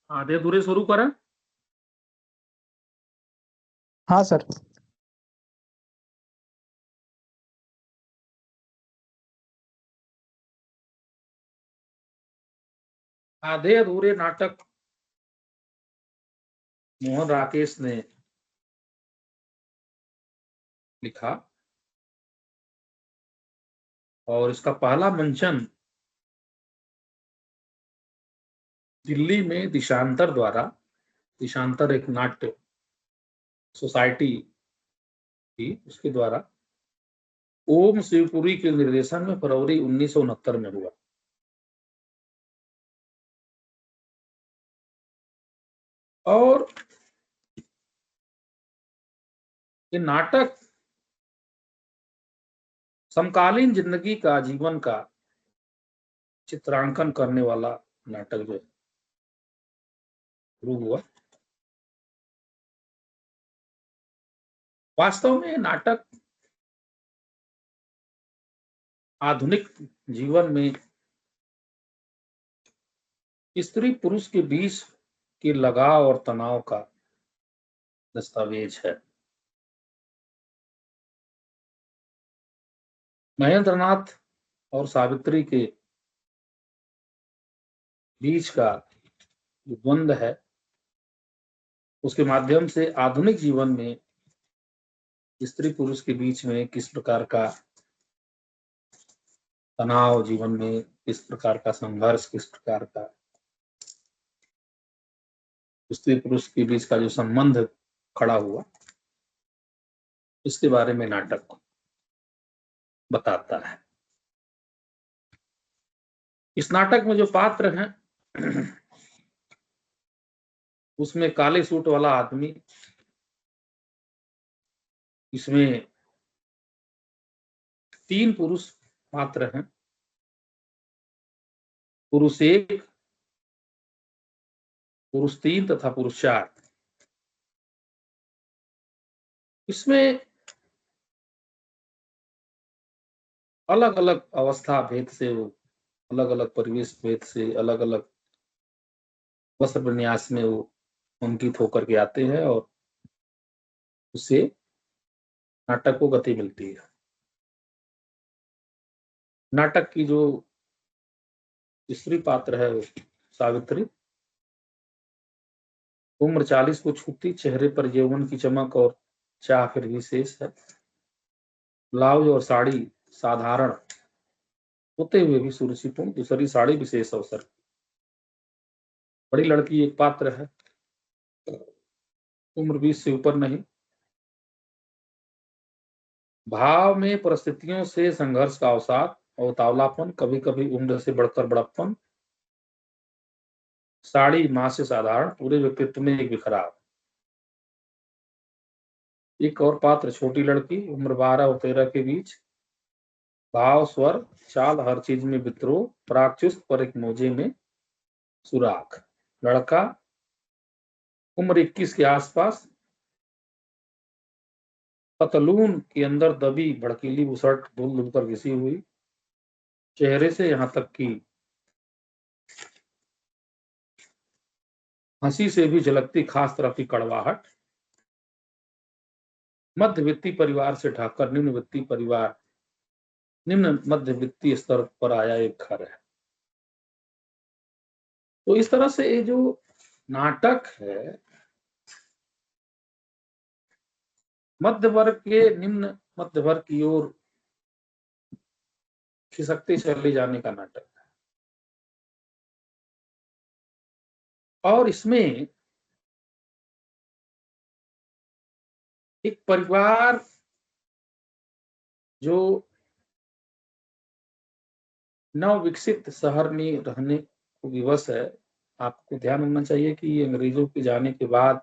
आधे अधूरे शुरू करें। हाँ सर। आधे अधूरे नाटक मोहन राकेश ने लिखा और इसका पहला मंचन दिल्ली में दिशांतर द्वारा, दिशांतर एक नाट्य सोसाइटी थी, उसके द्वारा ओम शिवपुरी के निर्देशन में फरवरी 1969 में हुआ। और ये नाटक समकालीन जिंदगी का, जीवन का चित्रांकन करने वाला नाटक जो शुरू हुआ। वास्तव में नाटक आधुनिक जीवन में स्त्री पुरुष के बीच के लगाव और तनाव का दस्तावेज है। महेंद्रनाथ और सावित्री के बीच का जो द्वंद्व है, उसके माध्यम से आधुनिक जीवन में स्त्री पुरुष के बीच में किस प्रकार का तनाव, जीवन में किस प्रकार का संघर्ष, किस प्रकार का स्त्री पुरुष के बीच का जो संबंध खड़ा हुआ, इसके बारे में नाटक बताता है। इस नाटक में जो पात्र हैं, उसमें काले सूट वाला आदमी, इसमें 3 पुरुष पात्र हैं, पुरुष 1, पुरुष 3 तथा पुरुष 4। इसमें अलग अलग अवस्था भेद से, वो अलग अलग परिवेश भेद से, अलग अलग वस्त्र विन्यास में वो अंकित होकर के आते हैं और उससे नाटक को गति मिलती है। नाटक की जो स्त्री पात्र है वो सावित्री, उम्र 40 को छूती, चेहरे पर यौवन की चमक और चाह फिर भी शेष है। ब्लाउज और साड़ी साधारण होते हुए भी सुरुचिपूर्ण, दूसरी साड़ी विशेष अवसर। बड़ी लड़की एक पात्र है, उम्र 20 से ऊपर नहीं। भाव में परिस्थितियों से संघर्ष का अवसाद और उतावलापन, कभी कभी उम्र से बढ़कर बड़प्पन। साड़ी मां से साधारण, पूरे व्यक्तित्व में एक बिखराव। एक और पात्र छोटी लड़की, उम्र 12 और 13 के बीच। भाव, स्वर, चाल, हर चीज में विद्रोह, प्रागचुस्त पर एक मोजे में सुराख। लड़का उम्र 21 के आसपास, पतलून के अंदर दबी भड़कीली बुसर्ट धुल धुल कर घिसी हुई, चेहरे से यहां तक कि हंसी से भी झलकती खास तरह की कड़वाहट। मध्यवित्तीय परिवार से ढाकर निम्न मध्यवित्तीय स्तर पर आया एक घर है। तो इस तरह से ये जो नाटक है, मध्य वर्ग के निम्न मध्य वर्ग की ओर खिसकते चले जाने का नाटक है। और इसमें एक परिवार जो नव विकसित शहर में रहने को विवश है। आपको ध्यान होना चाहिए कि अंग्रेजों के जाने के बाद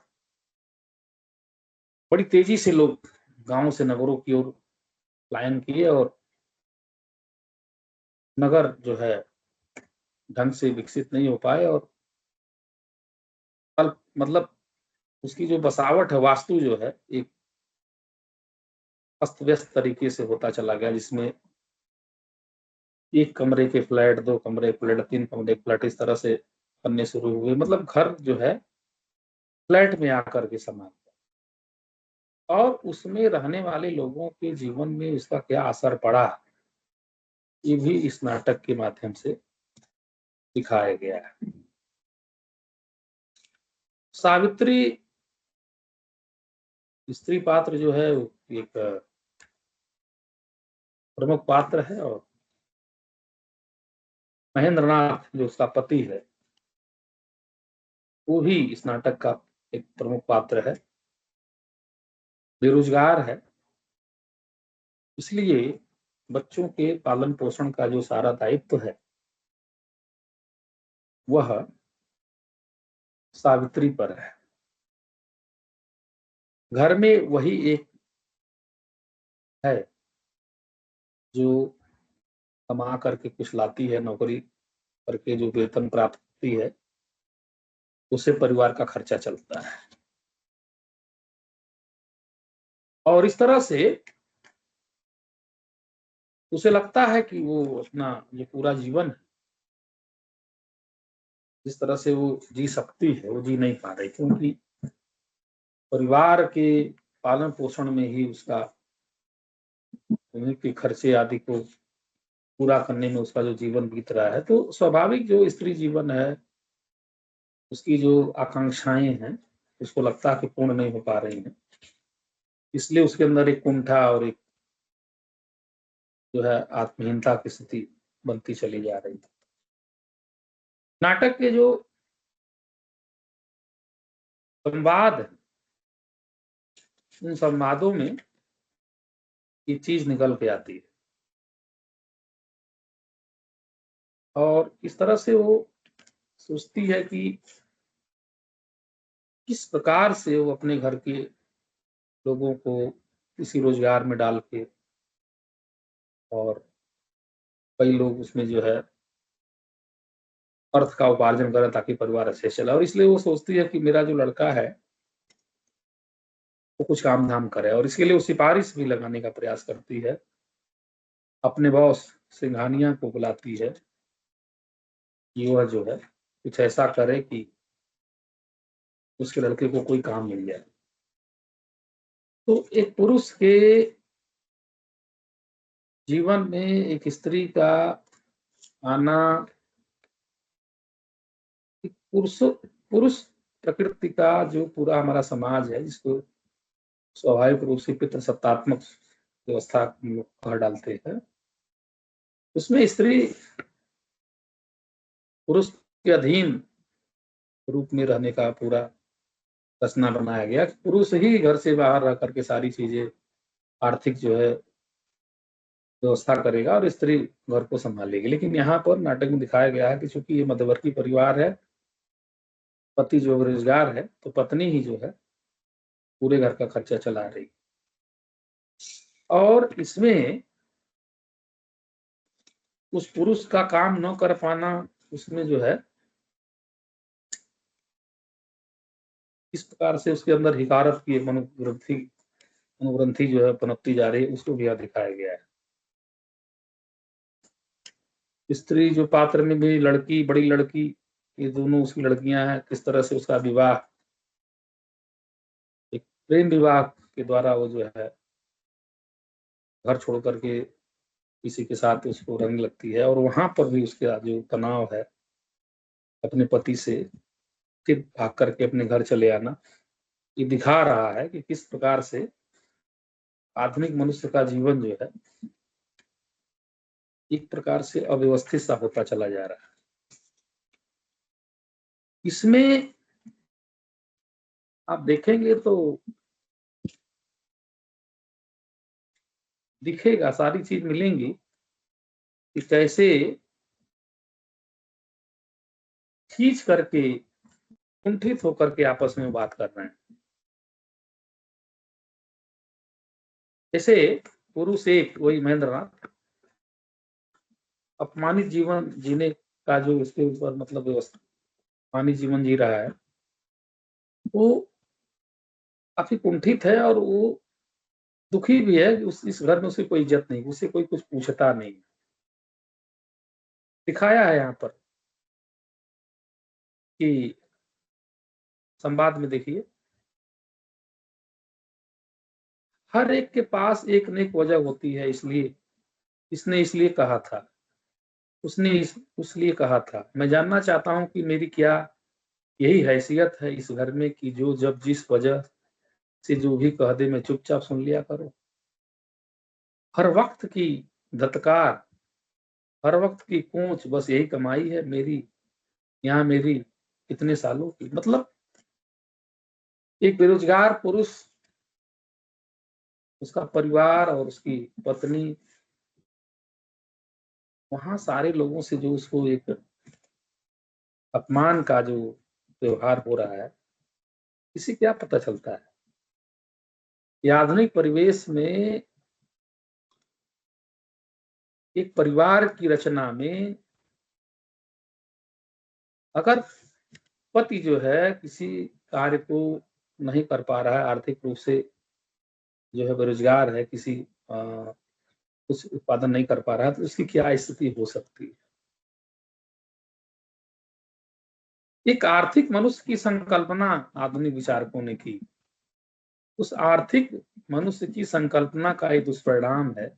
बड़ी तेजी से लोग गांवों से नगरों की ओर पलायन किए और नगर जो है ढंग से विकसित नहीं हो पाए और मतलब उसकी जो बसावट है, वास्तु जो है, एक अस्त व्यस्त तरीके से होता चला गया, जिसमें 1 कमरे के फ्लैट, 2 कमरे फ्लैट, 3 कमरे फ्लैट, इस तरह से बनने शुरू हुए, मतलब घर जो है फ्लैट में आकर के समा गया। और उसमें रहने वाले लोगों के जीवन में इसका क्या असर पड़ा, ये भी इस नाटक के माध्यम से दिखाया गया है। सावित्री स्त्री पात्र जो है एक प्रमुख पात्र है, और महेंद्रनाथ जो उसका पति है वो भी इस नाटक का एक प्रमुख पात्र है। बेरोजगार है, इसलिए बच्चों के पालन पोषण का जो सारा दायित्व है वह सावित्री पर है। घर में वही एक है जो कमा करके कुछ लाती है, नौकरी करके जो वेतन प्राप्त होती है उससे परिवार का खर्चा चलता है। और इस तरह से उसे लगता है कि वो अपना ये पूरा जीवन जिस तरह से वो जी सकती है वो जी नहीं पा रही, क्योंकि परिवार के पालन पोषण में ही उसका उनके खर्चे आदि को पूरा करने में उसका जो जीवन बीत रहा है। तो स्वाभाविक जो स्त्री जीवन है उसकी जो आकांक्षाएं हैं उसको लगता है कि पूर्ण नहीं हो पा रही हैं, इसलिए उसके अंदर एक कुंठा और एक जो है आत्महीनता की स्थिति बनती चली जा रही है। नाटक के जो संवाद है उन संवादों में ये चीज निकल के आती है, और इस तरह से वो सोचती है कि किस प्रकार से वो अपने घर के लोगों को किसी रोजगार में डाल के, और कई लोग उसमें जो है अर्थ का उपार्जन करें ताकि परिवार अच्छे से चले। और इसलिए वो सोचती है कि मेरा जो लड़का है वो कुछ काम धाम करे, और इसके लिए वो सिफारिश भी लगाने का प्रयास करती है। अपने बॉस सिंघानिया को बुलाती है कि वह जो है कुछ ऐसा करे कि उसके लड़के को कोई काम मिल जाए। तो एक पुरुष के जीवन में एक स्त्री का आना, पुरुष पुरुष प्रकृति का जो पूरा हमारा समाज है जिसको स्वाभाविक रूप से पितृसत्तात्मक व्यवस्था हम लोग कह डालते हैं, उसमें स्त्री पुरुष के अधीन रूप में रहने का पूरा रचना बनाया गया। पुरुष ही घर से बाहर रह करके सारी चीजें आर्थिक जो है व्यवस्था करेगा और स्त्री घर को संभालेगी। लेकिन यहाँ पर नाटक में दिखाया गया है कि चूंकि ये मध्यवर्गीय परिवार है, पति जो बेरोजगार है, तो पत्नी ही जो है पूरे घर का खर्चा चला रही। और इसमें उस पुरुष का काम न कर पाना, उसमें जो है किस प्रकार से उसके अंदर हिकारत की मनोग्रंथि जो है पनपती जा रही है, उसको भी यहाँ दिखाया गया है। स्त्री जो पात्र में भी लड़की, बड़ी लड़की, ये दोनों उसकी लड़कियां हैं, किस तरह से उसका विवाह एक प्रेम विवाह के द्वारा वो जो है घर छोड़ करके किसी के साथ उसको रंग लगती है, और वहां पर भी उसका जो तनाव है अपने पति से फिर भाग करके अपने घर चले आना, ये दिखा रहा है कि किस प्रकार से आधुनिक मनुष्य का जीवन जो है एक प्रकार से अव्यवस्थित सा होता चला जा रहा है। इसमें आप देखेंगे तो दिखेगा, सारी चीज मिलेंगी कि कैसे खींच करके कुंठित होकर के आपस में बात कर रहे हैं। जैसे पुरुष एक, वही महेंद्रनाथ अपमानित जीवन जीने का जो उसके ऊपर मतलब व्यवस्था अपमानित जीवन जी रहा है, वो काफी कुंठित है, और वो दुखी भी है कि इस घर में उसे कोई इज्जत नहीं, उसे कोई कुछ पूछता नहीं। दिखाया है यहाँ पर कि संवाद में देखिए, हर एक के पास एक न एक वजह होती है, इसलिए इसने इसलिए कहा था, उसने इसलिए कहा था। मैं जानना चाहता हूँ कि मेरी क्या यही हैसियत है इस घर में कि जो जब जिस वजह से जो भी कह दे मैं चुपचाप सुन लिया करूँ। हर वक्त की धत्कार, हर वक्त की कोंच, बस यही कमाई है मेरी यहाँ, मेरी इतने सालों की। मतलब एक बेरोजगार पुरुष, उसका परिवार और उसकी पत्नी, वहां सारे लोगों से जो उसको एक अपमान का जो व्यवहार हो रहा है, इससे क्या पता चलता है कि आधुनिक परिवेश में एक परिवार की रचना में अगर पति जो है किसी कार्य को नहीं कर पा रहा है, आर्थिक रूप से जो है बेरोजगार है, किसी कुछ उत्पादन नहीं कर पा रहा है, तो उसकी क्या स्थिति हो सकती है। एक आर्थिक मनुष्य की संकल्पना आधुनिक विचारकों ने की, उस आर्थिक मनुष्य की संकल्पना का एक दुष्परिणाम है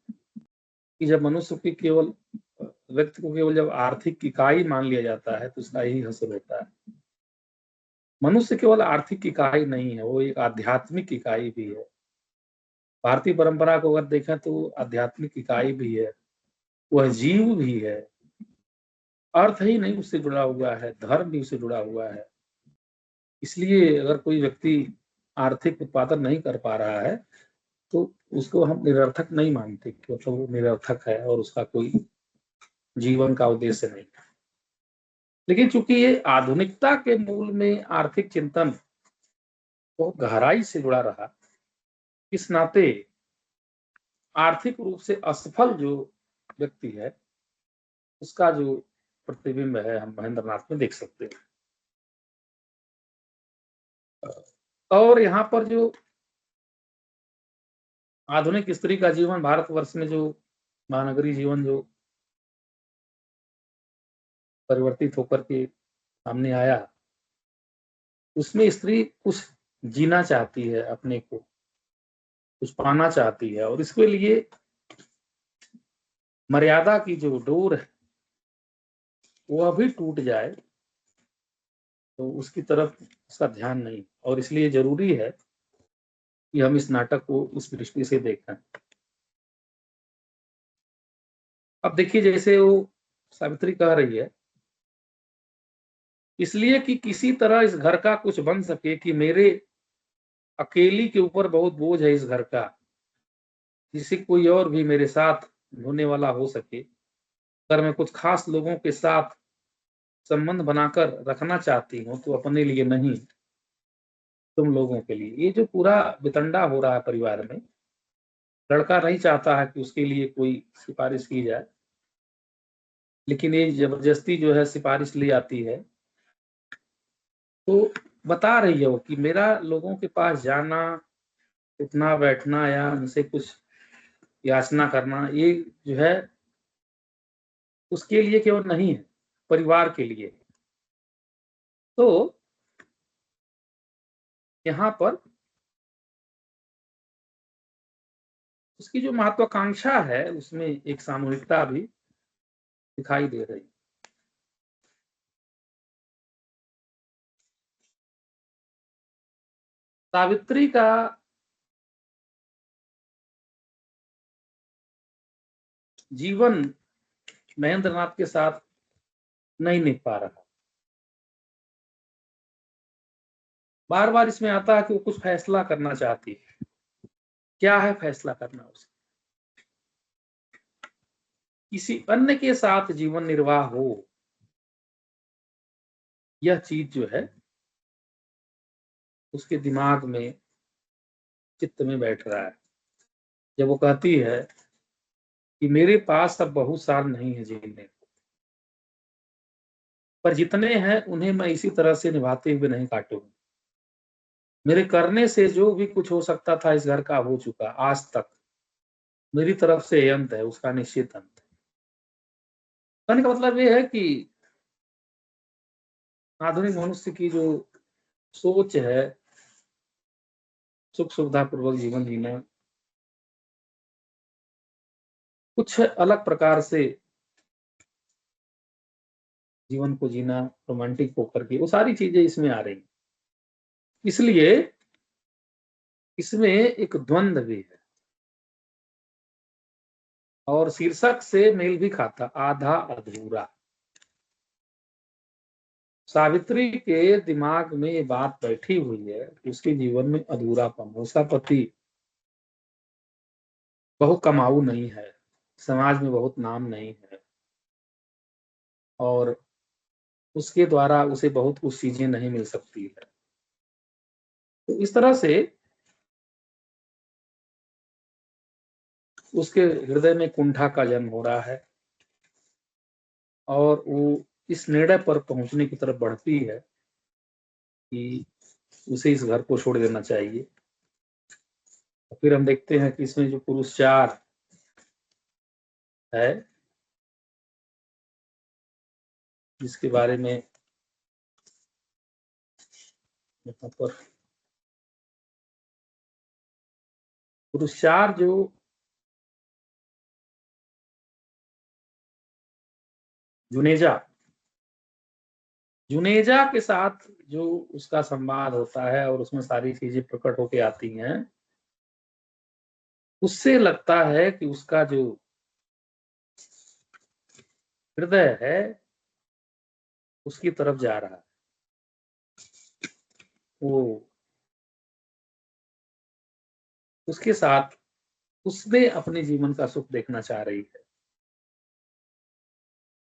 कि जब मनुष्य की केवल व्यक्ति को केवल जब आर्थिक इकाई मान लिया जाता है तो उसका यही हासिल होता है। मनुष्य केवल आर्थिक इकाई नहीं है, वो एक आध्यात्मिक इकाई भी है। भारतीय परंपरा को अगर देखें तो आध्यात्मिक इकाई भी है, वह जीव भी है। अर्थ ही नहीं उससे जुड़ा हुआ है, धर्म भी उससे जुड़ा हुआ है। इसलिए अगर कोई व्यक्ति आर्थिक उत्पादन नहीं कर पा रहा है तो उसको हम निरर्थक नहीं मानते कि मतलब वो निरर्थक है और उसका कोई जीवन का उद्देश्य नहीं। लेकिन चूंकि ये आधुनिकता के मूल में आर्थिक चिंतन बहुत गहराई से जुड़ा रहा, इस नाते आर्थिक रूप से असफल जो व्यक्ति है उसका जो प्रतिबिंब है हम महेंद्रनाथ में देख सकते हैं। और यहाँ पर जो आधुनिक स्त्री का जीवन, भारतवर्ष में जो महानगरी जीवन जो परिवर्तित होकर के सामने आया, उसमें स्त्री कुछ जीना चाहती है, अपने को कुछ पाना चाहती है, और इसके लिए मर्यादा की जो डोर है वह भी टूट जाए तो उसकी तरफ उसका ध्यान नहीं। और इसलिए जरूरी है कि हम इस नाटक को उस दृष्टि से देखें। अब देखिए, जैसे वो सावित्री कह रही है, इसलिए कि किसी तरह इस घर का कुछ बन सके, कि मेरे अकेली के ऊपर बहुत बोझ है इस घर का, जिसे कोई और भी मेरे साथ ढोने वाला हो सके। अगर मैं कुछ खास लोगों के साथ संबंध बनाकर रखना चाहती हूँ तो अपने लिए नहीं, तुम लोगों के लिए। ये जो पूरा वितंडा हो रहा है परिवार में, लड़का नहीं चाहता है कि उसके लिए कोई सिफारिश की जाए, लेकिन ये जबरदस्ती जो है सिफारिश ली आती है। तो बता रही है वो कि मेरा लोगों के पास जाना, उठना बैठना या उनसे कुछ याचना करना, ये जो है उसके लिए केवल नहीं है, परिवार के लिए। तो यहाँ पर उसकी जो महत्वाकांक्षा है उसमें एक सामूहिकता भी दिखाई दे रही। सावित्री का जीवन महेंद्रनाथ के साथ नहीं निभ पा रहा। बार बार इसमें आता है कि वो कुछ फैसला करना चाहती है। क्या है फैसला करना? उसे किसी अन्य के साथ जीवन निर्वाह हो, यह चीज जो है उसके दिमाग में, चित्त में बैठ रहा है। जब वो कहती है कि मेरे पास अब बहुत साल नहीं है जीने को, पर जितने हैं उन्हें मैं इसी तरह से निभाते हुए नहीं काटूंगा। मेरे करने से जो भी कुछ हो सकता था इस घर का हो चुका आज तक। मेरी तरफ से अंत है, उसका निश्चित अंत है। कहने का मतलब ये है कि आधुनिक मनुष्य की जो सोच है सुख सुविधा पूर्वक जीवन जीना, कुछ अलग प्रकार से जीवन को जीना, रोमांटिक होकर के, वो सारी चीजें इसमें आ रही। इसलिए इसमें एक द्वंद्व भी है और शीर्षक से मेल भी खाता, आधा अधूरा। सावित्री के दिमाग में ये बात बैठी हुई है कि उसके जीवन में अधूरापन, उसका पति बहुत कमाऊ नहीं है, समाज में बहुत नाम नहीं है और उसके द्वारा उसे बहुत कुछ चीजें नहीं मिल सकती है। तो इस तरह से उसके हृदय में कुंठा का जन्म हो रहा है और वो इस निर्णय पर पहुंचने की तरफ बढ़ती है कि उसे इस घर को छोड़ देना चाहिए। फिर हम देखते हैं कि इसमें जो पुरुष 4 है, जिसके बारे में यहाँ पर पुरुष 4 जो जुनेजा के साथ जो उसका संवाद होता है और उसमें सारी चीजें प्रकट होके आती हैं, उससे लगता है कि उसका जो हृदय है उसकी तरफ जा रहा है। वो उसके साथ उसने अपने जीवन का सुख देखना चाह रही है,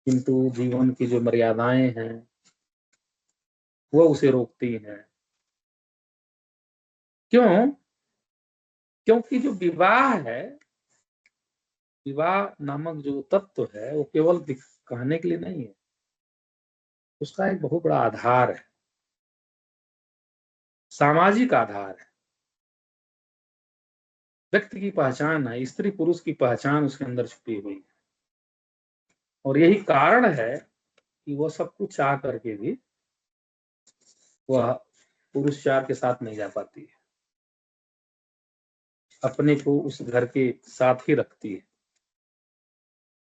किंतु जीवन की जो मर्यादाएं हैं वो उसे रोकती हैं। क्यों? क्योंकि जो विवाह है, विवाह नामक जो तत्व है, वो केवल कहने के लिए नहीं है, उसका एक बहुत बड़ा आधार है, सामाजिक आधार है, व्यक्ति की पहचान है, स्त्री पुरुष की पहचान उसके अंदर छुपी हुई है। और यही कारण है कि वह सब कुछ चाह करके भी वह पुरुष 4 के साथ नहीं जा पाती है, अपने को उस घर के साथ ही रखती है,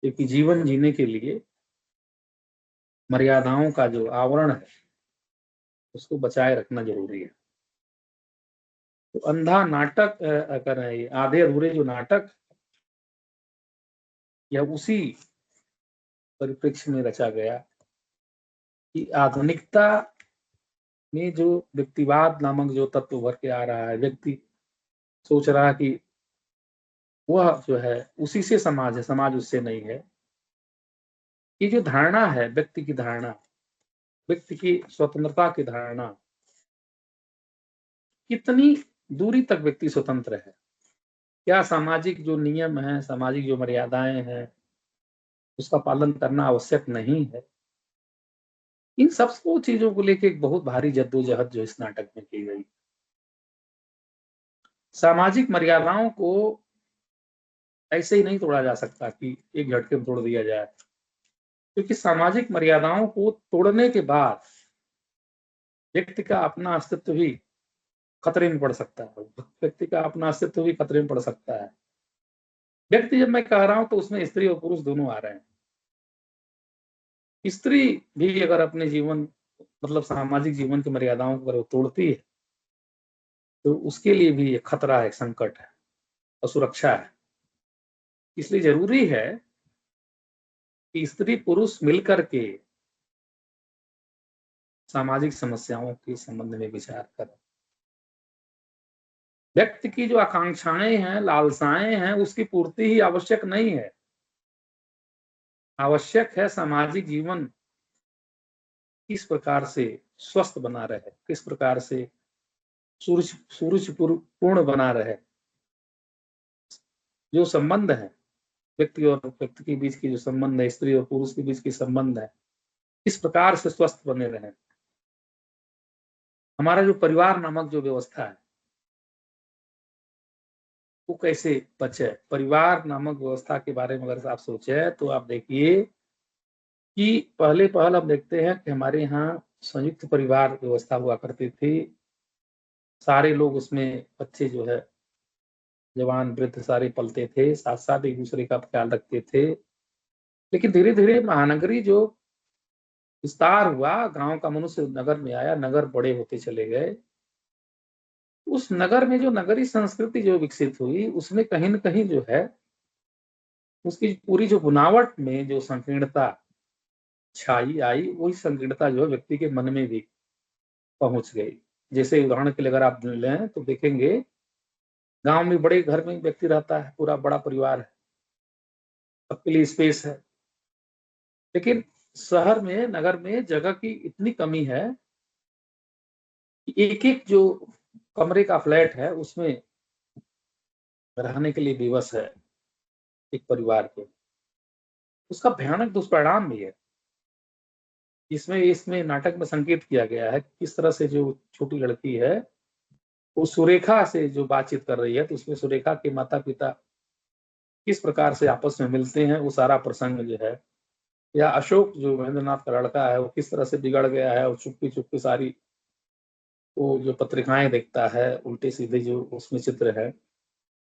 क्योंकि जीवन जीने के लिए मर्यादाओं का जो आवरण है उसको बचाए रखना जरूरी है। तो अंधा नाटक अगर है, आधे अधूरे जो नाटक, यह उसी परिप्रेक्ष्य में रचा गया कि आधुनिकता में जो व्यक्तिवाद नामक जो तत्व उभर के आ रहा है, व्यक्ति सोच रहा कि वह जो है उसी से समाज है, समाज उससे नहीं है। ये जो धारणा है, व्यक्ति की धारणा, व्यक्ति की स्वतंत्रता की धारणा, कितनी दूरी तक व्यक्ति स्वतंत्र है? क्या सामाजिक जो नियम है, सामाजिक जो मर्यादाएं हैं, उसका पालन करना आवश्यक नहीं है? इन सब चीजों को लेकर एक बहुत भारी जद्दोजहद जो इस नाटक में की गई। सामाजिक मर्यादाओं को ऐसे ही नहीं तोड़ा जा सकता कि एक झटके में तोड़ दिया जाए, क्योंकि सामाजिक मर्यादाओं को तोड़ने के बाद व्यक्ति का अपना अस्तित्व भी खतरे में पड़ सकता है, व्यक्ति का अपना अस्तित्व भी खतरे में पड़ सकता है। व्यक्ति जब मैं कह रहा हूं तो उसमें स्त्री और पुरुष दोनों आ रहे हैं। स्त्री भी अगर अपने जीवन मतलब सामाजिक जीवन की मर्यादाओं को अगर वो तोड़ती है तो उसके लिए भी एक खतरा है, संकट है, असुरक्षा है। इसलिए जरूरी है कि स्त्री पुरुष मिलकर के सामाजिक समस्याओं के संबंध में विचार करें। व्यक्ति की जो आकांक्षाएं हैं, लालसाएं हैं, उसकी पूर्ति ही आवश्यक नहीं है। आवश्यक है सामाजिक जीवन किस प्रकार से स्वस्थ बना रहे, किस प्रकार से सुरुचिपूर्ण बना रहे। जो संबंध है व्यक्ति और व्यक्ति के बीच की जो संबंध है, स्त्री और पुरुष के बीच की संबंध है, किस प्रकार से स्वस्थ बने रहे। हमारा जो परिवार नामक जो व्यवस्था है वो कैसे बचे। परिवार नामक व्यवस्था के बारे में अगर आप सोचे तो आप देखिए कि पहले हम देखते हैं कि हमारे यहाँ संयुक्त परिवार व्यवस्था हुआ करती थी। सारे लोग उसमें, बच्चे जो है, जवान वृद्ध सारे पलते थे, साथ साथ एक दूसरे का ख्याल रखते थे। लेकिन धीरे धीरे महानगरी जो विस्तार हुआ, गांव का मनुष्य नगर में आया, नगर बड़े होते चले गए। उस नगर में जो नगरीय संस्कृति जो विकसित हुई, उसमें कहीं न कहीं जो है, उसकी पूरी जो बनावट में जो संकीर्णता छाई आई, वही संकीर्णता जो है व्यक्ति के मन में भी पहुंच गई। जैसे उदाहरण के लिए अगर आप लें तो देखेंगे, गांव में बड़े घर में व्यक्ति रहता है, पूरा बड़ा परिवार है, सबके लिए स्पेस है। लेकिन शहर में, नगर में जगह की इतनी कमी है कि एक-एक जो कमरे का फ्लैट है, उसमें रहने के लिए विवश है एक परिवार के। उसका भयानक दुष्परिणाम भी है। इसमें इसमें नाटक में संकेत किया गया है कि किस तरह से जो छोटी लड़की है, वो सुरेखा से जो बातचीत कर रही है, तो उसमें सुरेखा के माता-पिता किस प्रकार से आपस में मिलते हैं, वो सारा प्रसंग जो है, या अशोक जो महेंद्रनाथ का लड़का है, वो किस तरह से बिगड़ गया है और चुपके-चुपके सारी वो जो पत्रिकाएँ देखता है, उल्टे-सीधे जो उसमें चित्र है।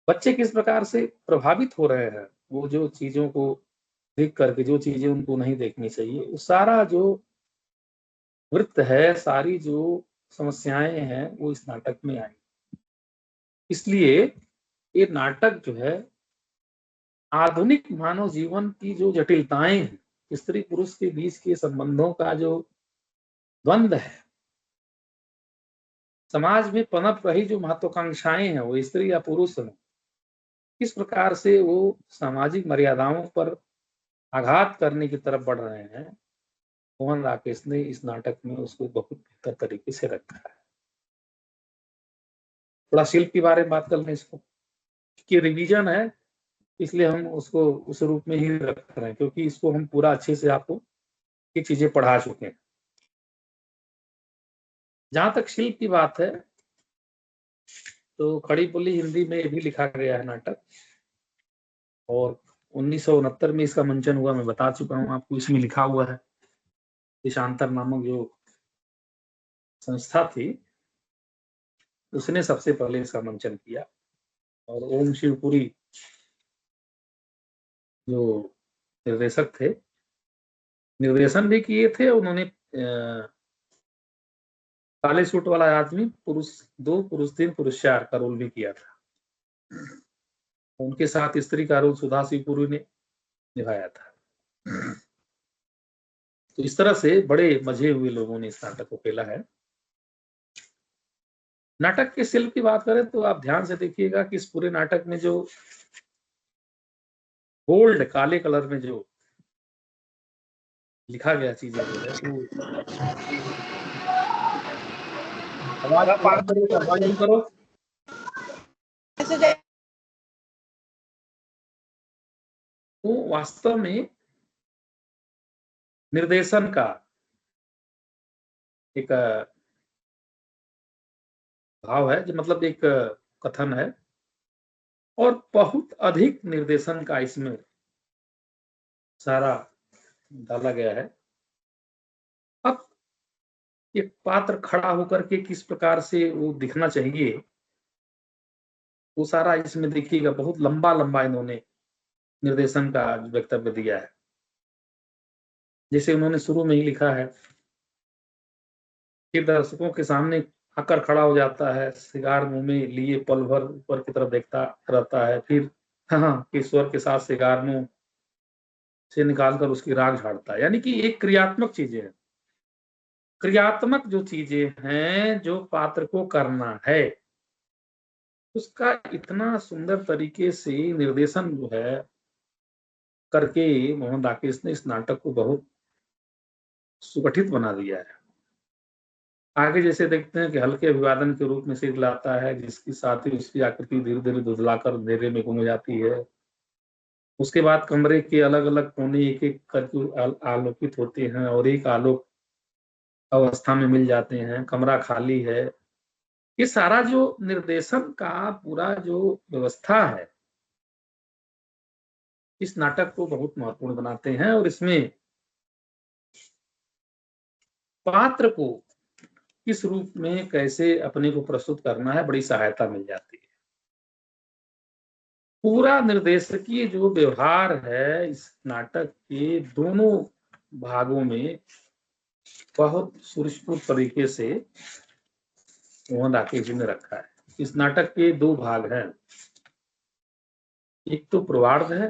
बच्चे किस प्रकार से प्रभावित हो रहे हैं, वो जो चीज़ों को देख कर के, जो चीज़ें उनको नहीं देखनी चाहिए, वो सारा जो वृत्त है, सारी जो समस्याएँ हैं, वो इस नाटक में आई। इसलिए ये नाटक जो है, आधुनिक मानव जीवन की जो जटिलताएँ हैं, स्त्री-पुरुष के बीच के संबंधों का जो द्वंद है, समाज में पनप रही जो महत्वाकांक्षाएँ हैं, वो स्त्री या पुरुष हैं, किस प्रकार से वो सामाजिक मर्यादाओं पर आघात करने की तरफ बढ़ रहे हैं, मोहन राकेश ने इस नाटक में उसको बहुत बेहतर तरीके से रखा है। थोड़ा शिल्प के बारे में बात कर लें इसको, कि रिवीजन है, इसलिए हम उसको उस रूप में ही रख रहे हैं, क्योंकि इसको हम पूरा अच्छे से आपको ये चीज़ें पढ़ा चुके हैं। जहाँ तक शिल्प की बात है, तो खड़ी बोली हिंदी में भी लिखा गया है नाटक, और 1969 में इसका मंचन हुआ, मैं बता चुका हूँ आपको। इसमें लिखा हुआ है, देशांतर नामक जो संस्था थी, उसने सबसे पहले इसका मंचन किया, और ओम शिवपुरी जो निर्देशक थे, निर्देशन भी किए थे उन्होंने। काले सूट वाला आदमी पुरुष 2, पुरुष 3, पुरुष 4 का रोल भी किया था। उनके साथ स्त्री का रोल सुधा शिवपुरी ने निभाया था। तो इस तरह से बड़े मजे हुए लोगों ने इस नाटक को खेला है। नाटक के शिल्प की बात करें तो आप ध्यान से देखिएगा कि इस पूरे नाटक में जो गोल्ड काले कलर में जो लिखा गया चीजें जो है, वो आवाज कम करो। वो वास्तव में निर्देशन का एक भाव है, जो मतलब एक कथन है, और बहुत अधिक निर्देशन का इसमें सारा डाला गया है। अब एक पात्र खड़ा होकर के किस प्रकार से वो दिखना चाहिए, वो सारा इसमें देखिएगा, बहुत लंबा-लंबा इन्होंने निर्देशन का वक्तव्य दिया है। जैसे उन्होंने शुरू में ही लिखा है कि दर्शकों के सामने आकर खड़ा हो जाता है, सिगार मुँह में लिए पल भर ऊपर की तरफ देखता रहता है, फिर हाँ, ईश्वर के साथ सिगार मुँह से निकालकर उसकी राख झाड़ता है। यानी कि एक क्रियात्मक चीजें हैं। क्रियात्मक जो चीजें हैं, जो पात्र को करना है, उसका इतना सुंदर तरीके से निर्देशन जो है करके मोहन राकेश ने इस नाटक को बहुत सुगठित बना दिया है। आगे जैसे देखते हैं कि हल्के अभिवादन के रूप में सिर लाता है, जिसके साथ ही उसकी आकृति धीरे-धीरे धुंधलाकर अंधेरे में गुम जाती है। उसके बाद कमरे के अलग-अलग कोने एक-एक करके आलोकित होते हैं और एक आलोक अवस्था में मिल जाते हैं, कमरा खाली है। ये सारा जो निर्देशन का पूरा जो व्यवस्था है, इस नाटक को बहुत महत्वपूर्ण बनाते हैं, और इसमें पात्र को किस रूप में कैसे अपने को प्रस्तुत करना है बड़ी सहायता मिल जाती है। पूरा निर्देशकीय जो व्यवहार है इस नाटक के दोनों भागों में बहुत सुरुचिपूर्ण तरीके से मोहन राकेश जी ने रखा है। इस नाटक के दो भाग हैं, एक तो पूर्वार्ध है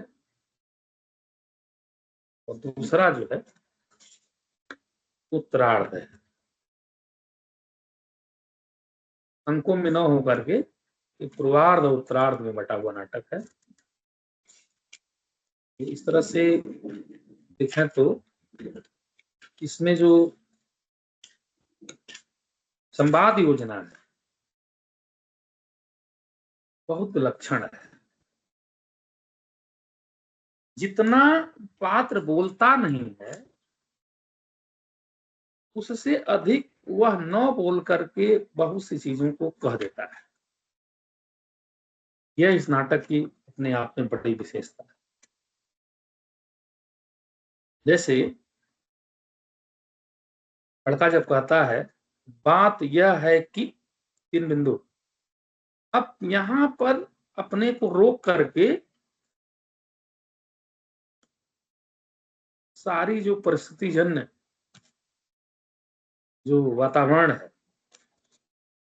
और दूसरा जो है उत्तरार्ध है। अंकों में न होकर के पूर्वार्ध और उत्तरार्ध में बटा हुआ नाटक है। इस तरह से देखें तो इसमें जो संवाद योजना है बहुत विलक्षण है। जितना पात्र बोलता नहीं है उससे अधिक वह न बोल करके बहुत सी चीजों को कह देता है। यह इस नाटक की अपने आप में बड़ी विशेषता है। जैसे लड़का जब कहता है बात यह है कि 3 बिंदु, अब यहां पर अपने को रोक करके सारी जो परिस्थिति जन्य जो वातावरण है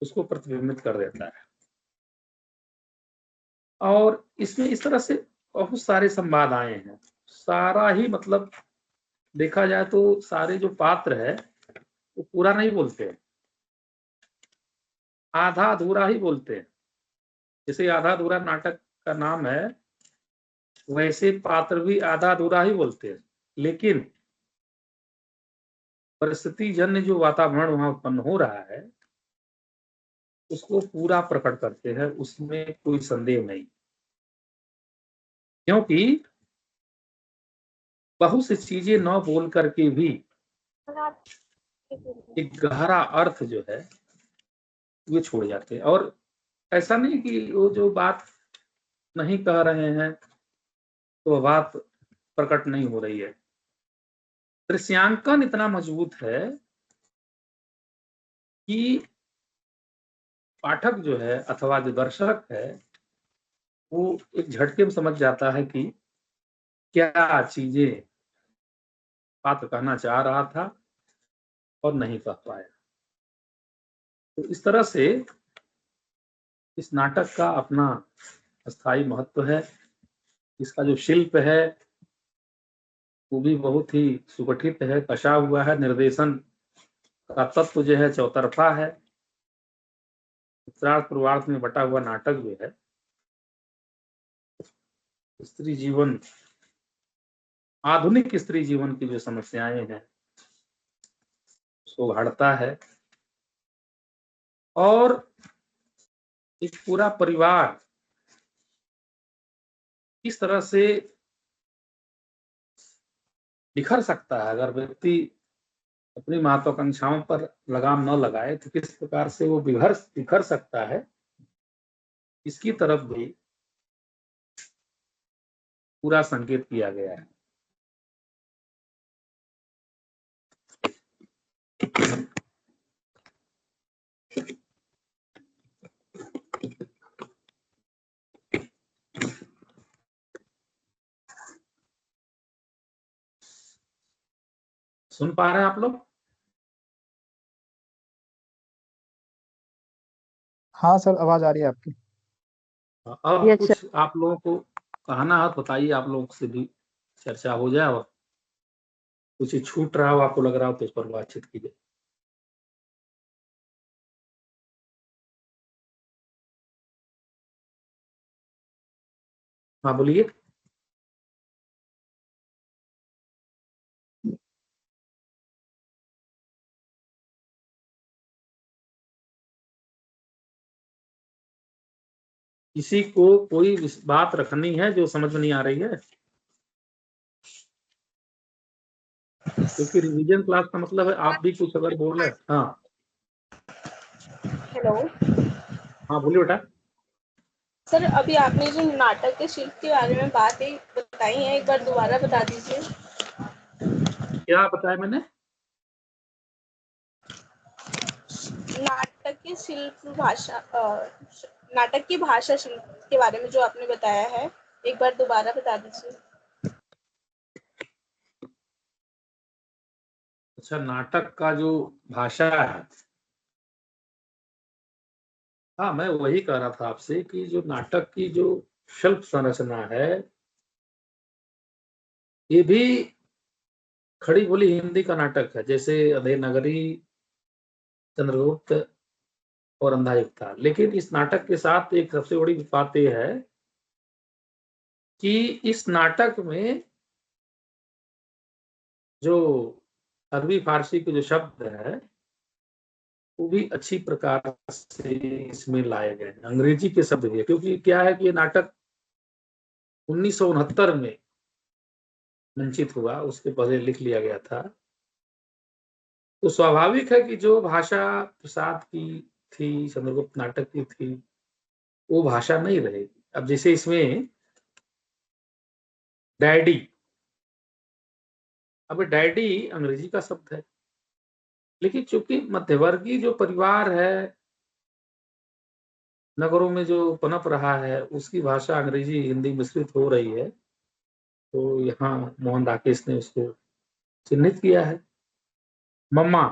उसको प्रतिबिंबित कर देता है। और इसमें इस तरह से बहुत सारे संवाद आए हैं। सारा ही मतलब देखा जाए तो सारे जो पात्र है वो पूरा नहीं बोलते हैं, आधा अधूरा ही बोलते हैं। जैसे आधा अधूरा नाटक का नाम है, वैसे पात्र भी आधा अधूरा ही बोलते हैं, लेकिन परिस्थिति जन्य जो वातावरण वहां उत्पन्न हो रहा है उसको पूरा प्रकट करते हैं, उसमें कोई संदेह नहीं। क्योंकि बहुत सी चीजें न बोल करके भी एक गहरा अर्थ जो है वे छोड़ जाते हैं। और ऐसा नहीं कि वो जो बात नहीं कह रहे हैं तो बात प्रकट नहीं हो रही है। दृश्यांकन इतना मजबूत है कि पाठक जो है अथवा जो दर्शक है वो एक झटके में समझ जाता है कि क्या चीजें पात्र कहना चाह रहा था और नहीं कह पाया। तो इस तरह से इस नाटक का अपना स्थायी महत्व है। इसका जो शिल्प है वो भी बहुत ही सुगठित है, कसा हुआ है। निर्देशन का तत्व जो है चौतरफा है। उत्तरार्ध पूर्वार्ध में बटा हुआ नाटक जो है स्त्री जीवन, आधुनिक स्त्री जीवन की जो समस्याएं हैं उसको उघाड़ता है। और एक पूरा परिवार इस तरह से बिखर सकता है अगर व्यक्ति अपनी महत्वाकांक्षाओं पर लगाम न लगाए तो किस प्रकार से वो बिखर सकता है, इसकी तरफ भी पूरा संकेत किया गया है। सुन पा रहे हैं आप लोग? हाँ सर, आवाज आ रही है आपकी। अब कुछ आप लोगों को कहना है बताइए, आप लोगों से भी चर्चा हो जाए और कुछ छूट रहा हो, आपको लग रहा हो तो इस पर बातचीत कीजिए। हाँ बोलिए। किसी को कोई बात रखनी है जो समझ में नहीं आ रही है? क्योंकि रिवीजन क्लास का मतलब है आप भी कुछ अगर बोल रहे हैं। हाँ हेलो। हाँ बोलिए बेटा। सर अभी आपने जो नाटक के शिल्प के बारे में बातें बताई हैं, एक बार दोबारा बता दीजिए। क्या बताया मैंने? नाटक की शिल्प भाषा नाटक की भाषा शिल्प के बारे में जो आपने बताया है, एक बार दोबारा बता दीजिए। अच्छा, नाटक का जो भाषा है, हाँ मैं वही कह रहा था आपसे कि जो नाटक की जो शिल्प संरचना है, ये भी खड़ी बोली हिंदी का नाटक है, जैसे अधे नगरी, चंद्रगुप्त और अंधायुक्त था। लेकिन इस नाटक के साथ एक सबसे बड़ी बात यह है कि इस नाटक में जो अरबी फारसी के जो शब्द है वो भी अच्छी प्रकार से इसमें लाए गए हैं, अंग्रेजी के शब्द भी है। क्योंकि क्या है कि ये नाटक 1969 में मंचित हुआ, उसके पहले लिख लिया गया था। तो स्वाभाविक है कि जो भाषा प्रसाद की थी, चंद्रगुप्त नाटक की थी, वो भाषा नहीं रहेगी। अब जैसे इसमें डैडी, अब डैडी अंग्रेजी का शब्द है, लेकिन चूंकि मध्यवर्गीय जो परिवार है नगरों में जो पनप रहा है, उसकी भाषा अंग्रेजी हिंदी मिश्रित हो रही है, तो यहाँ मोहन राकेश ने उसको चिन्हित किया है। मम्मा,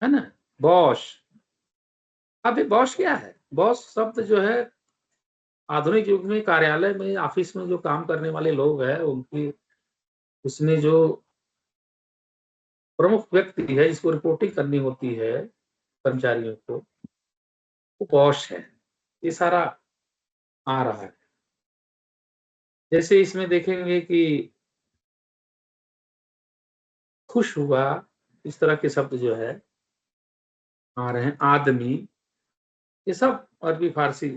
है ना, बॉस। अब ये बॉस क्या है? बॉस शब्द जो है आधुनिक युग में कार्यालय में, ऑफिस में जो काम करने वाले लोग हैं, उनकी उसमें जो प्रमुख व्यक्ति है जिसको रिपोर्टिंग करनी होती है कर्मचारियों को, वो बॉस है। ये सारा आ रहा है। जैसे इसमें देखेंगे कि खुश हुआ, इस तरह के शब्द जो है आ रहे हैं। आदमी, ये सब अरबी फारसी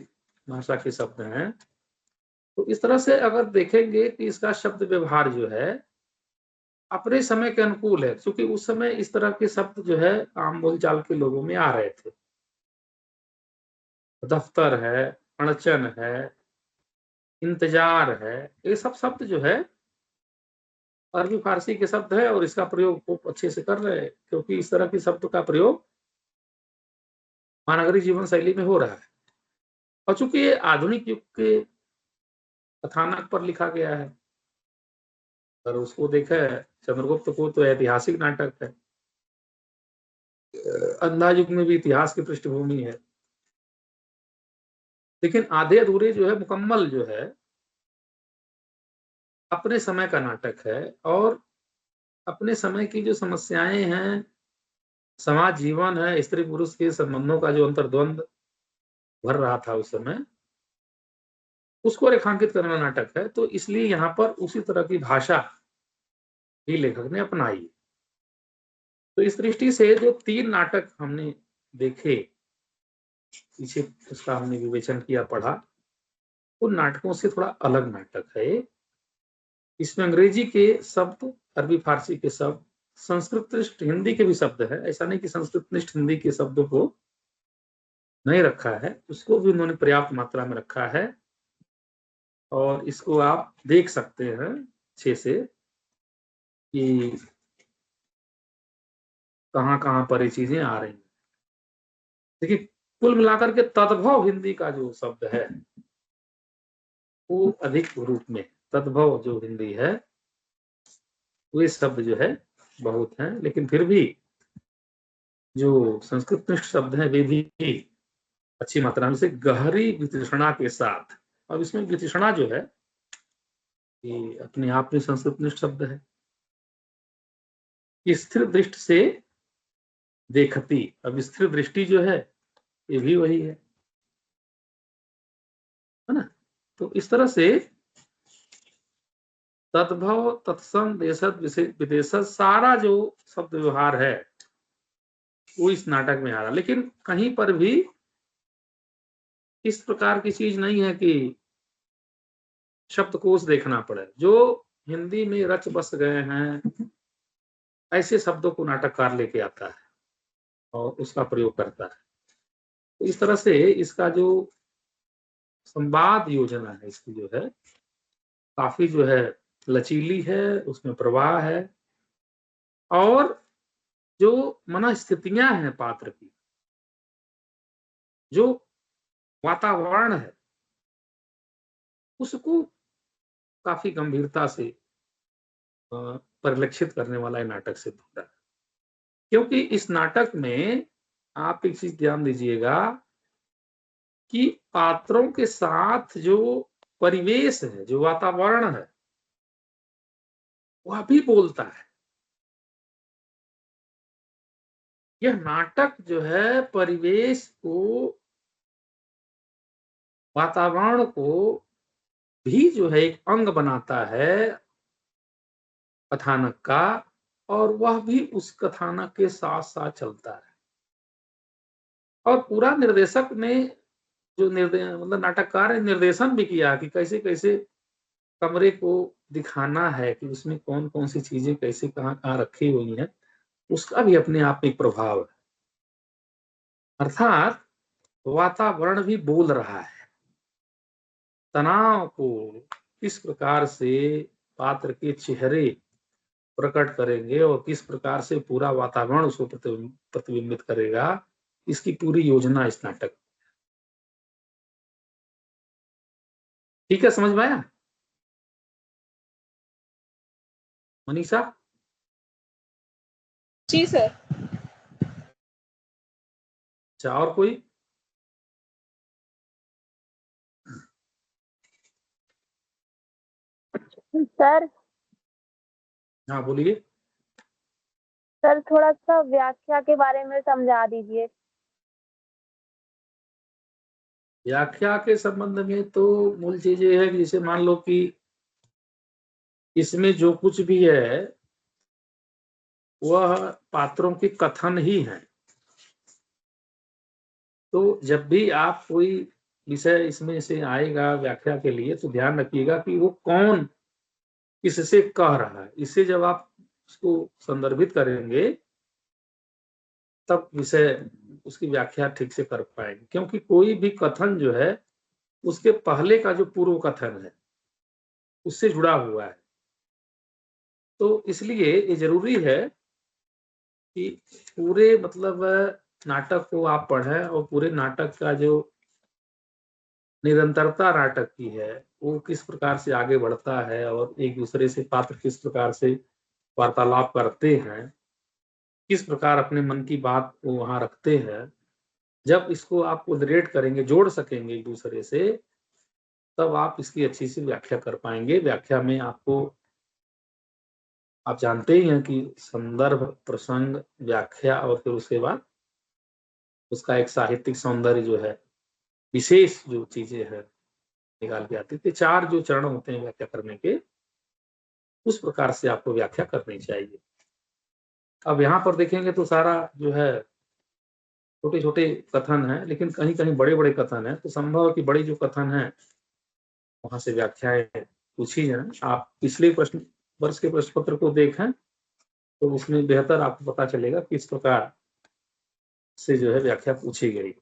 भाषा के शब्द हैं। तो इस तरह से अगर देखेंगे कि इसका शब्द व्यवहार जो है अपने समय के अनुकूल है, क्योंकि उस समय इस तरह के शब्द जो है आम बोलचाल के लोगों में आ रहे थे। दफ्तर है, अड़चन है, इंतजार है, ये सब शब्द जो है अरबी फारसी के शब्द है, और इसका प्रयोग खूब अच्छे से कर रहे हैं, क्योंकि इस तरह के शब्द का प्रयोग महानगरी जीवन शैली में हो रहा है। और चूंकि ये आधुनिक युग के कथानक पर लिखा गया है, और उसको देखा है चंद्रगुप्त को, तो ऐतिहासिक नाटक है। अंधा युग में भी इतिहास की पृष्ठभूमि है, लेकिन आधे अधूरे जो है मुकम्मल जो है अपने समय का नाटक है। और अपने समय की जो समस्याएं हैं, समाज जीवन है, स्त्री पुरुष के संबंधों का जो अंतर्द्वंद भर रहा था उस समय, उसको रेखांकित करना नाटक है। तो इसलिए यहाँ पर उसी तरह की भाषा भी लेखक ने अपनाई। तो इस दृष्टि से जो 3 नाटक हमने देखे, पीछे उसका हमने विवेचन किया, पढ़ा, उन नाटकों से थोड़ा अलग नाटक है। इसमें अंग्रेजी के शब्द, अरबी फारसी के शब्द, संस्कृत निष्ठ हिंदी के भी शब्द है। ऐसा नहीं कि संस्कृत निष्ठ हिंदी के शब्दों को नहीं रखा है, उसको भी उन्होंने पर्याप्त मात्रा में रखा है। और इसको आप देख सकते हैं अच्छे से कि कहाँ पर ये चीजें आ रही हैं। देखिए, कुल मिलाकर के तद्भव हिंदी का जो शब्द है वो अधिक रूप में, तद्भव जो हिंदी है वे शब्द जो है बहुत हैं, लेकिन फिर भी जो संस्कृत निष्ठ शब्द हैं वे भी अच्छी मात्रा में से गहरी वितृष्णा के साथ। अब इसमें वितृष्णा जो है ये अपने आप में संस्कृत निष्ठ शब्द है। स्थिर दृष्टि से देखती, अब स्थिर दृष्टि जो है ये भी वही है ना। तो इस तरह से तद्भव, तत्सम, देशद, विदेशद, सारा जो शब्द व्यवहार है वो इस नाटक में आ रहा। लेकिन कहीं पर भी इस प्रकार की चीज नहीं है कि शब्दकोश देखना पड़े। जो हिंदी में रच बस गए हैं ऐसे शब्दों को नाटककार लेके आता है और उसका प्रयोग करता है। तो इस तरह से इसका जो संवाद योजना है इसकी जो है काफी जो है लचीली है, उसमें प्रवाह है। और जो मनस्थितियां हैं पात्र की, जो वातावरण है उसको काफी गंभीरता से परिलक्षित करने वाला ये नाटक सिद्ध होता है। क्योंकि इस नाटक में आप एक चीज ध्यान दीजिएगा कि पात्रों के साथ जो परिवेश है, जो वातावरण है, वह भी बोलता है। यह नाटक जो है परिवेश को, वातावरण को भी जो है एक अंग बनाता है कथानक का, और वह भी उस कथानक के साथ साथ चलता है। और पूरा निर्देशक ने जो मतलब नाटककार ने निर्देशन भी किया कि कैसे कैसे कमरे को दिखाना है, कि उसमें कौन कौन सी चीजें कैसे कहाँ कहाँ रखी हुई हैं, उसका भी अपने आप में एक प्रभाव है। अर्थात वातावरण भी बोल रहा है। तनाव को किस प्रकार से पात्र के चेहरे प्रकट करेंगे और किस प्रकार से पूरा वातावरण उसको प्रतिबिंबित करेगा, इसकी पूरी योजना इस नाटक। ठीक है, समझ में आया मनीषा? जी सर। अच्छा, और कोई? सर हाँ बोलिए। सर थोड़ा सा व्याख्या के बारे में समझा दीजिए। व्याख्या के संबंध में तो मूल चीज ये है कि जैसे मान लो कि इसमें जो कुछ भी है वह पात्रों के कथन ही है। तो जब भी आप कोई विषय इसमें से आएगा व्याख्या के लिए, तो ध्यान रखिएगा कि वो कौन किससे कह रहा है। इससे जब आप उसको संदर्भित करेंगे तब विषय उसकी व्याख्या ठीक से कर पाएंगे। क्योंकि कोई भी कथन जो है उसके पहले का जो पूर्व कथन है उससे जुड़ा हुआ है। तो इसलिए ये जरूरी है कि पूरे मतलब नाटक को आप पढ़ें और पूरे नाटक का जो निरंतरता नाटक की है वो किस प्रकार से आगे बढ़ता है और एक दूसरे से पात्र किस प्रकार से वार्तालाप करते हैं, किस प्रकार अपने मन की बात को वहां रखते हैं। जब इसको आप रिलेट करेंगे, जोड़ सकेंगे एक दूसरे से, तब आप इसकी अच्छी सी व्याख्या कर पाएंगे। व्याख्या में आपको, आप जानते ही हैं कि संदर्भ, प्रसंग, व्याख्या और फिर उसके बाद उसका एक साहित्यिक सौंदर्य जो है, विशेष जो चीजें हैं निकाल के आती थी। चार जो चरण होते हैं व्याख्या करने के, उस प्रकार से आपको व्याख्या करनी चाहिए। अब यहाँ पर देखेंगे तो सारा जो है छोटे छोटे कथन है, लेकिन कहीं कहीं बड़े बड़े कथन है। तो संभव है कि बड़ी जो कथन है वहां से व्याख्याएं पूछी जाए। आप पिछले प्रश्न वर्ष के प्रश्न पत्र को देखें तो उसमें बेहतर आपको पता चलेगा किस प्रकार से जो है व्याख्या पूछी गई।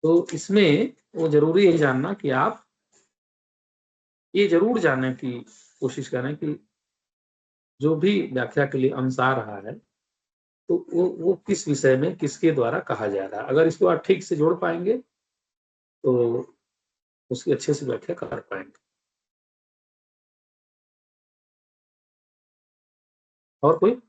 तो इसमें वो जरूरी है जानना कि आप ये जरूर जानने की कोशिश करें कि जो भी व्याख्या के लिए अंश आ रहा है तो वो किस विषय में किसके द्वारा कहा जा रहा है। अगर इसको आप ठीक से जोड़ पाएंगे तो उसकी अच्छे से व्याख्या कर पाएंगे। और कोई?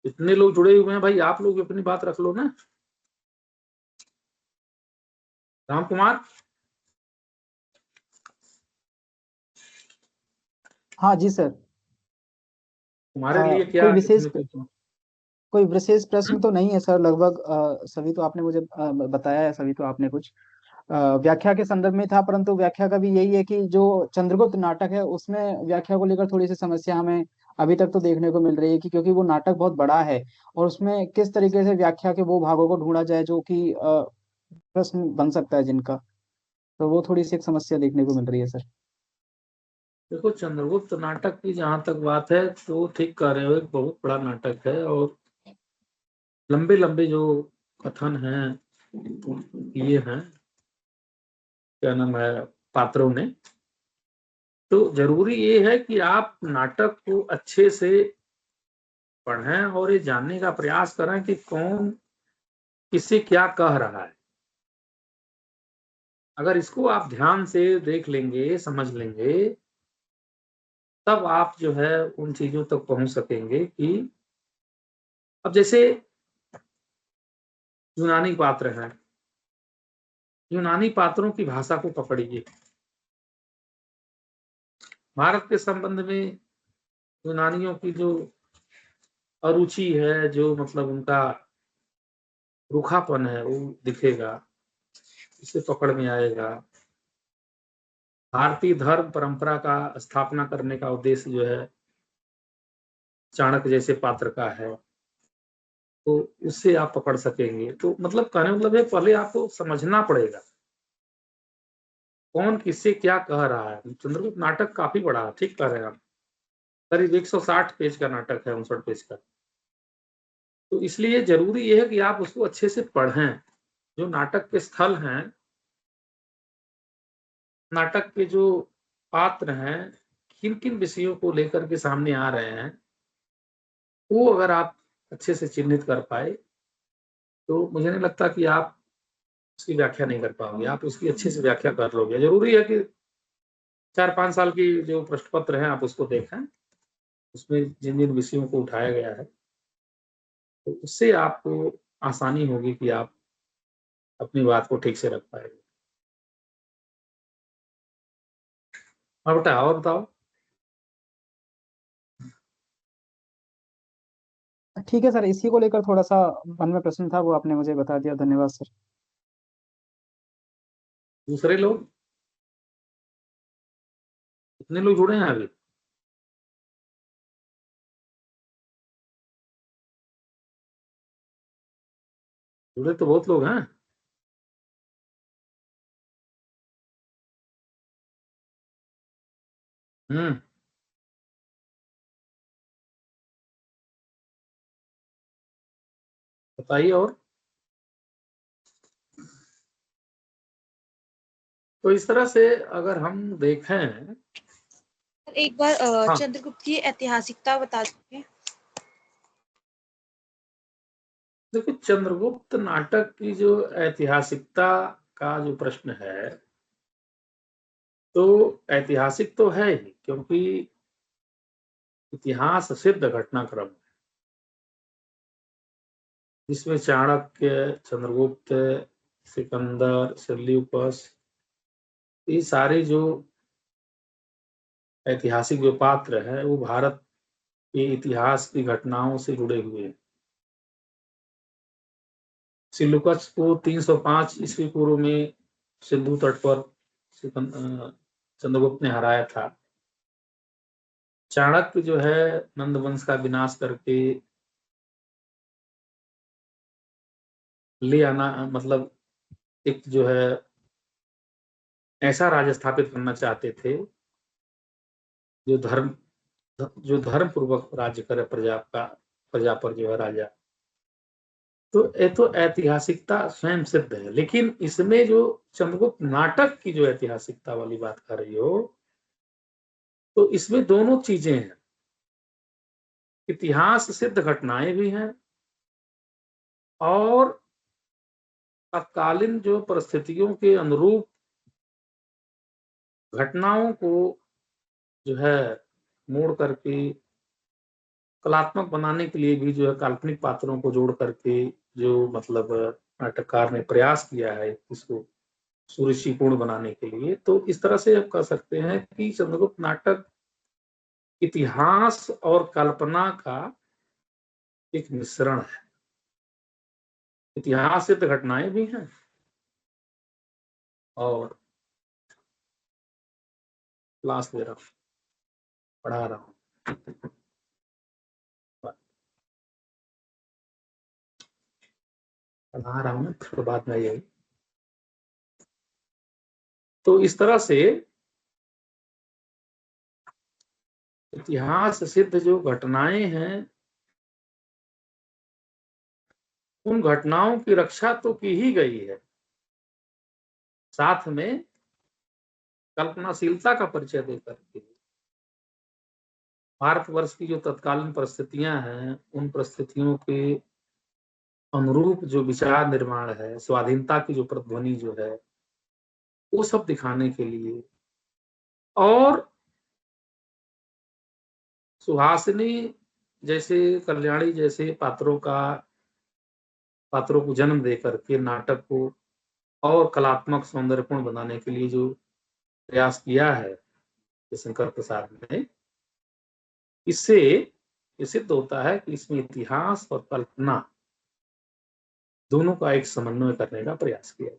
इतने लोग जुड़े हुए हैं भाई, आप लोग अपनी बात रख लो ना। राम कुमार? हाँ जी सर। तुम्हारे लिए क्या कोई विशेष प्रश्न तो नहीं है सर। लगभग सभी तो आपने मुझे बताया है, सभी तो आपने कुछ व्याख्या के संदर्भ में था। परंतु व्याख्या का भी यही है कि जो चंद्रगुप्त नाटक है उसमें व्याख्या को लेकर थोड़ी सी समस्या हमें अभी तक तो देखने को मिल रही है कि क्योंकि वो नाटक बहुत बड़ा है और उसमें किस तरीके से व्याख्या के वो भागों को ढूंढा जाए जो कि प्रश्न बन सकता है जिनका, तो वो थोड़ी सी एक समस्या देखने को मिल रही है सर। देखो, चंद्रगुप्त नाटक की जहां तक बात है तो ठीक कह रहे हो, एक बहुत बड़ा नाटक है और लंबे लंबे जो कथन हैं ये हैं, क्या नाम है, पात्रों ने। तो जरूरी ये है कि आप नाटक को अच्छे से पढ़ें और ये जानने का प्रयास करें कि कौन किससे क्या कह रहा है। अगर इसको आप ध्यान से देख लेंगे, समझ लेंगे, तब आप जो है उन चीजों तक पहुंच सकेंगे कि अब जैसे यूनानी पात्र हैं, यूनानी पात्रों की भाषा को पकड़िए। भारत के संबंध में यूनानियों की जो अरुचि है, जो मतलब उनका रूखापन है, वो दिखेगा, इसे पकड़ में आएगा। भारतीय धर्म परंपरा का स्थापना करने का उद्देश्य जो है चाणक्य जैसे पात्र का है, तो उससे आप पकड़ सकेंगे। तो मतलब कहने मतलब है, पहले आपको समझना पड़ेगा कौन किससे क्या कह रहा है। चंद्रगुप्त नाटक काफी बड़ा है, ठीक कह रहे हैं आप, करीब 160 पेज का नाटक है, 59 पेज का। तो इसलिए जरूरी यह है कि आप उसको अच्छे से पढ़ें। जो नाटक के स्थल हैं, नाटक के जो पात्र हैं, किन किन विषयों को लेकर के सामने आ रहे हैं, वो अगर आप अच्छे से चिन्हित कर पाए तो मुझे नहीं लगता कि आप उसकी व्याख्या नहीं कर पाओगे। आप उसकी अच्छे से व्याख्या कर लोगे। जरूरी है कि 4-5 साल की जो प्रश्न पत्र है आप उसको देखें, उसमें जिन जिन विषयों को उठाया गया है, तो उससे आपको आसानी होगी कि आप अपनी बात को ठीक से रख पाएंगे। हाँ बेटा, और बताओ। ठीक है सर, इसी को लेकर थोड़ा सा मन में प्रश्न था, वो आपने मुझे बता दिया, धन्यवाद सर। दूसरे लोग, कितने लोग जुड़े हैं अभी? जुड़े तो बहुत लोग हैं। हम्म, बताइए और। तो इस तरह से अगर हम देखें, एक बार हाँ, चंद्रगुप्त की ऐतिहासिकता बता दीजिए। देखो चंद्रगुप्त नाटक की जो ऐतिहासिकता का जो प्रश्न है, तो ऐतिहासिक तो है ही, क्योंकि इतिहास सिद्ध घटनाक्रम है, जिसमें चाणक्य, चंद्रगुप्त, सिकंदर, सेल्यूकस, ये सारे जो ऐतिहासिक जो पात्र हैं वो भारत के इतिहास की घटनाओं से जुड़े हुए हैं। सेल्यूकस को 305 ईस्वी पूर्व में सिंधु तट पर चंद्रगुप्त ने हराया था। चाणक्य जो है नंद वंश का विनाश करके ले आना, मतलब एक जो है ऐसा राज्य स्थापित करना चाहते थे जो धर्म पूर्वक राज्य करे प्रजा पर जो है राजा। तो ये तो ऐतिहासिकता स्वयं सिद्ध है, लेकिन इसमें जो चंद्रगुप्त नाटक की जो ऐतिहासिकता वाली बात कर रही हो, तो इसमें दोनों चीजें हैं। इतिहास सिद्ध घटनाएं भी हैं और तत्कालीन जो परिस्थितियों के अनुरूप घटनाओं को जो है मोड़ करके कलात्मक बनाने के लिए भी जो है काल्पनिक पात्रों को जोड़ करके जो मतलब नाटककार ने प्रयास किया है इसको सुरुचिपूर्ण बनाने के लिए। तो इस तरह से आप कह सकते हैं कि चंद्रगुप्त नाटक इतिहास और कल्पना का एक मिश्रण है। इतिहास सिद्ध घटनाएं भी हैं और क्लास दे रहा हूँ, पढ़ा रहा हूँ, पढ़ा रहा हूँ, फिर बाद में यही। तो इस तरह से इतिहास सिद्ध जो घटनाएं हैं, उन घटनाओं की रक्षा तो की ही गई है, साथ में कल्पनाशीलता का परिचय देकर के भारतवर्ष की जो तत्कालीन परिस्थितियां हैं, उन परिस्थितियों के अनुरूप जो विचार निर्माण है, स्वाधीनता की जो प्रतिध्वनि जो है, वो सब दिखाने के लिए और सुहासिनी जैसे, कल्याणी जैसे पात्रों को जन्म दे करके नाटक को और कलात्मक सौंदर्यपूर्ण बनाने के लिए जो प्रयास किया है शंकर प्रसाद ने, इससे ये सिद्ध होता है कि इसमें इतिहास और कल्पना दोनों का एक समन्वय करने का प्रयास किया।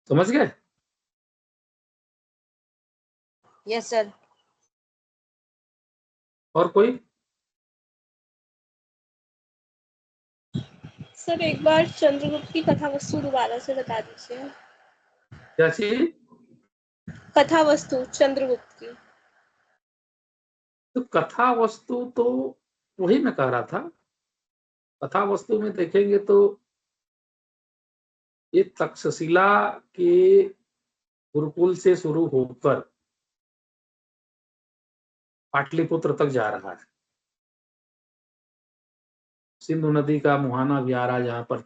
समझ गए? Yes sir. और कोई? सर एक बार चंद्रगुप्त की कथा वस्तु दोबारा से बता दीजिए। क्या चीज? कथा वस्तु चंद्रगुप्त की। तो कथा वस्तु तो वही मैं कह रहा था। कथा वस्तु में देखेंगे तो ये तक्षशिला के गुरुकुल से शुरू होकर पाटलिपुत्र तक जा रहा है। सिंधु नदी का मुहाना विहारा, जहां पर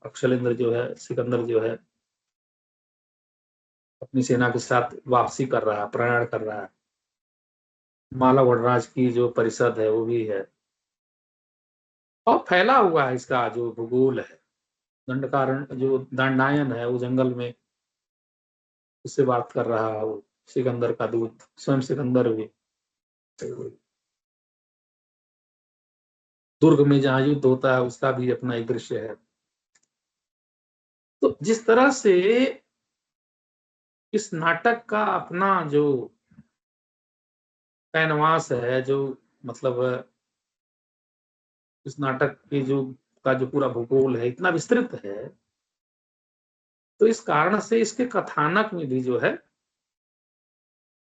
अक्षलेंद्र जो है, सिकंदर जो है, अपनी सेना के साथ वापसी कर रहा है, प्रयाण कर रहा है। माला वनराज की जो परिषद है वो भी है, और फैला हुआ है इसका जो भूगोल है। दंडकारण्य जो दंडायन है, वो जंगल में उससे बात कर रहा है, वो सिकंदर का दूत, स्वयं सिकंदर भी। दुर्ग में जहां युद्ध होता है उसका भी अपना एक दृश्य है। तो जिस तरह से इस नाटक का अपना जो कैनवास है, जो मतलब इस नाटक के जो पूरा भूगोल है, इतना विस्तृत है, तो इस कारण से इसके कथानक में भी जो है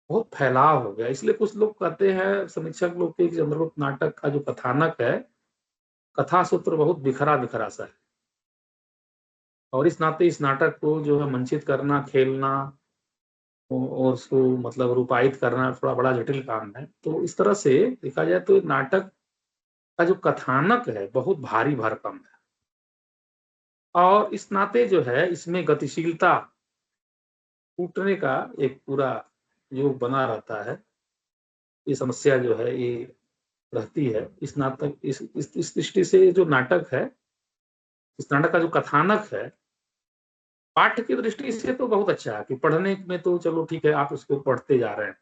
बहुत फैलाव हो गया। इसलिए कुछ लोग कहते हैं, समीक्षक लोग, के चंद्रगुप्त नाटक का जो कथानक है, कथा सूत्र बहुत बिखरा बिखरा सा है, और इस नाते इस नाटक को जो है मंचित करना, खेलना और उसको मतलब रूपायित करना थोड़ा बड़ा जटिल काम है। तो इस तरह से देखा जाए तो नाटक का जो कथानक है बहुत भारी भरकम है, और इस नाते जो है इसमें गतिशीलता टूटने का एक पूरा योग बना रहता है। ये समस्या जो है ये रहती है इस नाटक, इस दृष्टि से जो नाटक है, इस नाटक का जो कथानक है, पाठ्य की दृष्टि से तो बहुत अच्छा है कि पढ़ने में तो चलो ठीक है, आप इसको पढ़ते जा रहे हैं,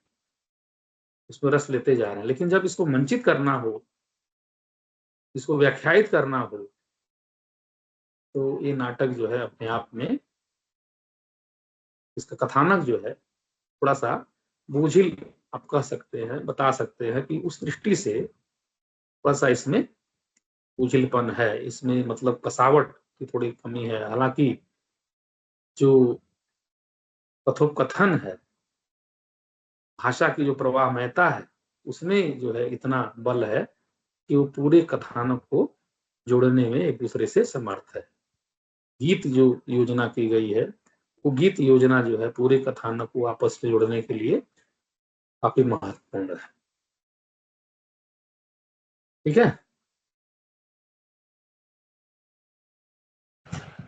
इसमें रस लेते जा रहे हैं, लेकिन जब इसको मंचित करना हो, इसको व्याख्यायित करना हो, तो ये नाटक जो है अपने आप में, इसका कथानक जो है थोड़ा सा बोझिल आप कह सकते हैं, बता सकते हैं कि उस दृष्टि से थोड़ा सा इसमें बोझिलपन है, इसमें मतलब कसावट की थोड़ी कमी है। हालांकि जो कथोपकथन है, भाषा की जो प्रवाहमयता है, उसमें जो है इतना बल है कि वो पूरे कथानक को जोड़ने में एक दूसरे से समर्थ है। गीत जो योजना की गई है, वो गीत योजना जो है पूरे कथानक को आपस में जोड़ने के लिए काफी महत्वपूर्ण है। ठीक है?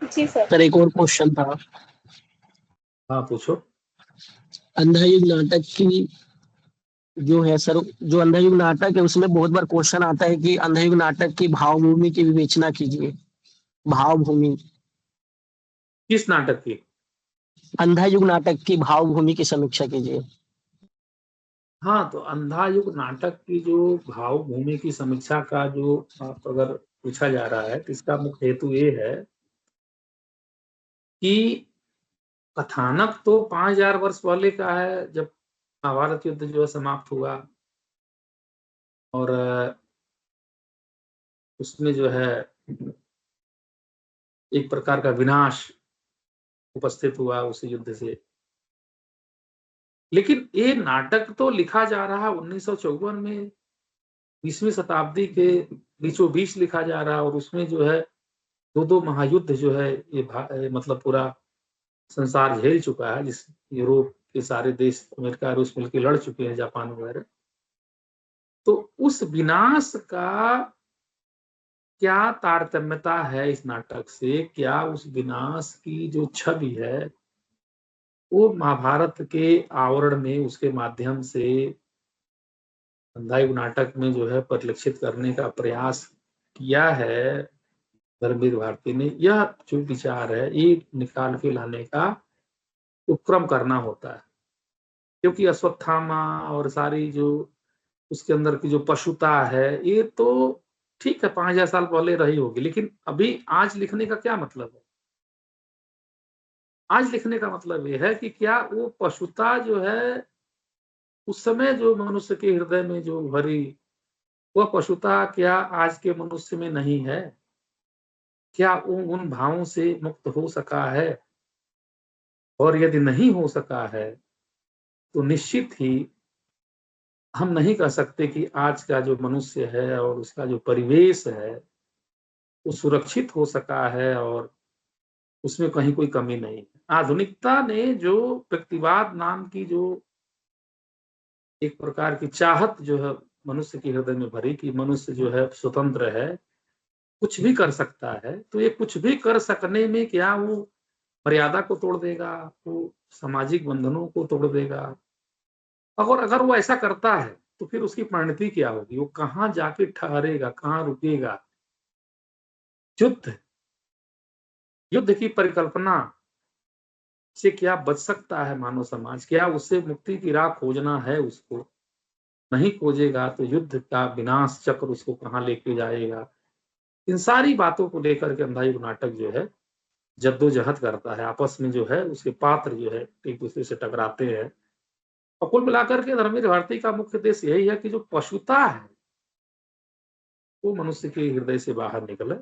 जी सर। सर एक और क्वेश्चन था। हाँ पूछो। अंधायुग नाटक की जो है सर, जो अंधायुग नाटक है उसमें बहुत बार क्वेश्चन आता है कि अंधायुग नाटक की भावभूमि की विवेचना कीजिए। भावभूमि किस नाटक की? अंधायुग नाटक की भावभूमि की समीक्षा कीजिए। हाँ, तो अंधायुग नाटक की जो भावभूमि की समीक्षा का जो आप अगर पूछा जा रहा है, तो इसका मुख्य हेतु ये है कि कथानक तो 5000 वर्ष पहले का है, जब महाभारत युद्ध जो है समाप्त हुआ, और उसमें जो है एक प्रकार का विनाश उपस्थित हुआ उस युद्ध से। लेकिन ये नाटक तो लिखा जा रहा 1954 में, 20वीं शताब्दी के बीचों बीच लिखा जा रहा, और उसमें जो है दो महायुद्ध जो है ये मतलब पूरा संसार झेल चुका है, जिस यूरोप के सारे देश, अमेरिका रूस मिलकर लड़ चुके हैं, जापान वगैरह, तो उस विनाश का क्या तारतम्यता है इस नाटक से, क्या उस विनाश की जो छवि है वो महाभारत के आवरण में उसके माध्यम से अंधायुग नाटक में जो है परिलक्षित करने का प्रयास किया है धर्मवीर भारती ने। यह जो विचार है ये निकाल के लाने का उपक्रम करना होता है, क्योंकि अश्वत्थामा और सारी जो उसके अंदर की जो पशुता है ये तो ठीक है 5000 साल पहले रही होगी, लेकिन अभी आज लिखने का क्या मतलब है? आज लिखने का मतलब ये है कि क्या वो पशुता जो है उस समय जो मनुष्य के हृदय में जो भरी, वह पशुता क्या आज के मनुष्य में नहीं है? क्या वो उन भावों से मुक्त हो सका है? और यदि नहीं हो सका है तो निश्चित ही हम नहीं कह सकते कि आज का जो मनुष्य है और उसका जो परिवेश है वो सुरक्षित हो सका है और उसमें कहीं कोई कमी नहीं है। आधुनिकता ने जो व्यक्तिवाद नाम की जो एक प्रकार की चाहत जो है मनुष्य के हृदय में भरी कि मनुष्य जो है स्वतंत्र है, कुछ भी कर सकता है, तो ये कुछ भी कर सकने में क्या वो मर्यादा को तोड़ देगा, वो सामाजिक बंधनों को तोड़ देगा? और अगर वो ऐसा करता है तो फिर उसकी परिणति क्या होगी? वो कहाँ जाके ठहरेगा, कहाँ रुकेगा? युद्ध युद्ध की परिकल्पना से क्या बच सकता है मानव समाज? क्या उससे मुक्ति की राह खोजना है उसको? नहीं खोजेगा तो युद्ध का विनाश चक्र उसको कहाँ लेके जाएगा? इन सारी बातों को लेकर के अंधायुग नाटक जो है जद्दोजहद करता है, आपस में जो है उसके पात्र जो है एक दूसरे से टकराते हैं। और कुल मिलाकर के धर्मवीर भारती का मुख्य उद्देश्य यही है कि जो पशुता है वो मनुष्य के हृदय से बाहर निकले,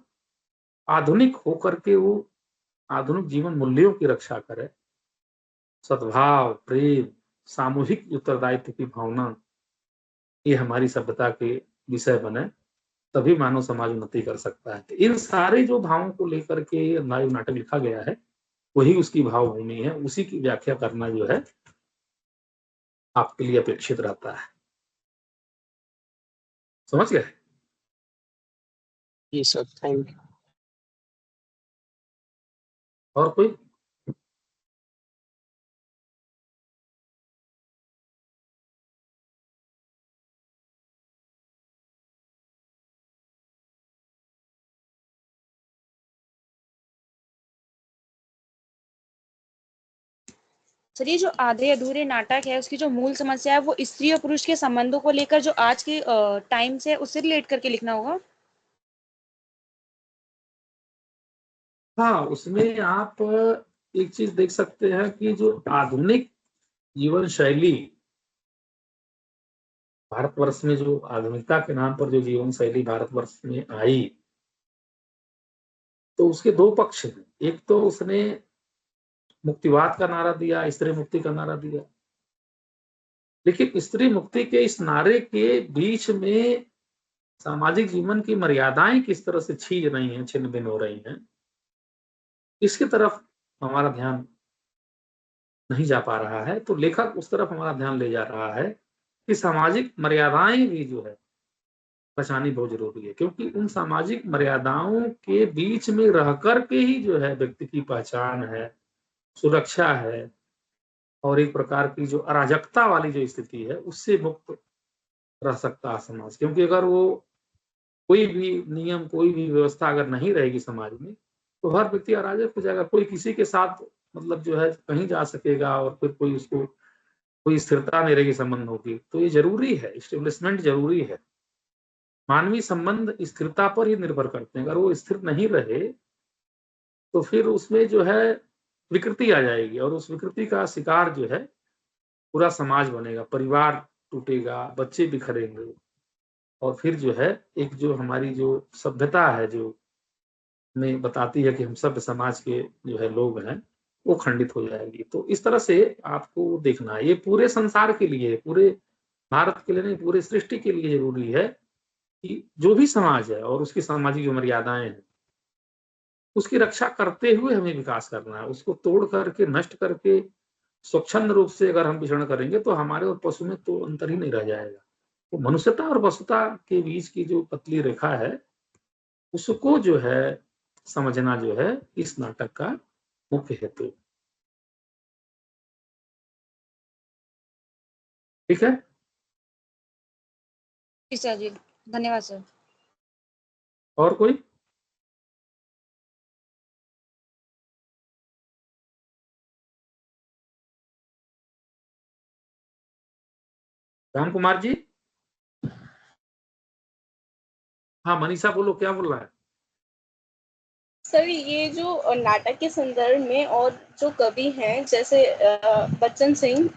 आधुनिक होकर के वो आधुनिक जीवन मूल्यों की रक्षा करे, सद्भाव, प्रेम, सामूहिक उत्तरदायित्व की भावना ये हमारी सभ्यता के विषय बने, तभी मानव समाज उन्नति कर सकता है। तो इन सारे जो भावों को लेकर के अंधायुग नाटक लिखा गया है वही उसकी भावभूमि है, उसी की व्याख्या करना जो है आपके लिए अपेक्षित रहता है। समझ गए? जी सर, थैंक यू। और कोई? सर ये जो आधे अधूरे नाटक है उसकी जो मूल समस्या है वो स्त्री और पुरुष के संबंधों को लेकर जो आज के टाइम से उससे रिलेट करके लिखना होगा। हाँ, उसमें आप एक चीज देख सकते हैं कि जो आधुनिक जीवन शैली भारतवर्ष में, जो आधुनिकता के नाम पर जो जीवन शैली भारतवर्ष में आई, तो उसके दो पक्ष हैं। एक तो उसने मुक्तिवाद का नारा दिया, स्त्री मुक्ति का नारा दिया, लेकिन स्त्री मुक्ति के इस नारे के बीच में सामाजिक जीवन की मर्यादाएं किस तरह से छीन रही हैं, छिन्न भिन्न हो रही हैं, इसकी तरफ हमारा ध्यान नहीं जा पा रहा है। तो लेखक उस तरफ हमारा ध्यान ले जा रहा है कि सामाजिक मर्यादाएं भी जो है बचानी बहुत जरूरी है, क्योंकि उन सामाजिक मर्यादाओं के बीच में रह कर के ही जो है व्यक्ति की पहचान है, सुरक्षा है, और एक प्रकार की जो अराजकता वाली जो स्थिति है उससे मुक्त रह सकता है समाज। क्योंकि अगर वो कोई भी नियम, कोई भी व्यवस्था अगर नहीं रहेगी समाज में, तो हर व्यक्ति अराजक हो जाएगा, कोई किसी के साथ मतलब जो है कहीं जा सकेगा और फिर कोई उसको कोई स्थिरता नहीं रहेगी संबंधों की। तो ये जरूरी है, एस्टेब्लिशमेंट जरूरी है। मानवीय संबंध स्थिरता पर ही निर्भर करते हैं, अगर वो स्थिर नहीं रहे तो फिर उसमें जो है विकृति आ जाएगी, और उस विकृति का शिकार जो है पूरा समाज बनेगा, परिवार टूटेगा, बच्चे बिखरेंगे, और फिर जो है एक जो हमारी जो सभ्यता है जो में बताती है कि हम सभ्य समाज के जो है लोग हैं, वो खंडित हो जाएगी। तो इस तरह से आपको देखना है, ये पूरे संसार के लिए, पूरे भारत के लिए नहीं, पूरे सृष्टि के लिए जरूरी है कि जो भी समाज है और उसकी सामाजिक जो मर्यादाएं हैं उसकी रक्षा करते हुए हमें विकास करना है। उसको तोड़ करके, नष्ट करके, स्वच्छंद रूप से अगर हम विचरण करेंगे तो हमारे और पशु में तो अंतर ही नहीं रह जाएगा। तो मनुष्यता और पशुता के बीच की जो पतली रेखा है, उसको जो है समझना जो है इस नाटक का मुख्य हेतु। ठीक है। जी सर जी, धन्यवाद सर। और कोई? राम कुमार जी? हाँ मनीषा बोलो, क्या बोल रहा है? सर ये जो नाटक के संदर्भ में और जो कवि हैं जैसे बच्चन सिंह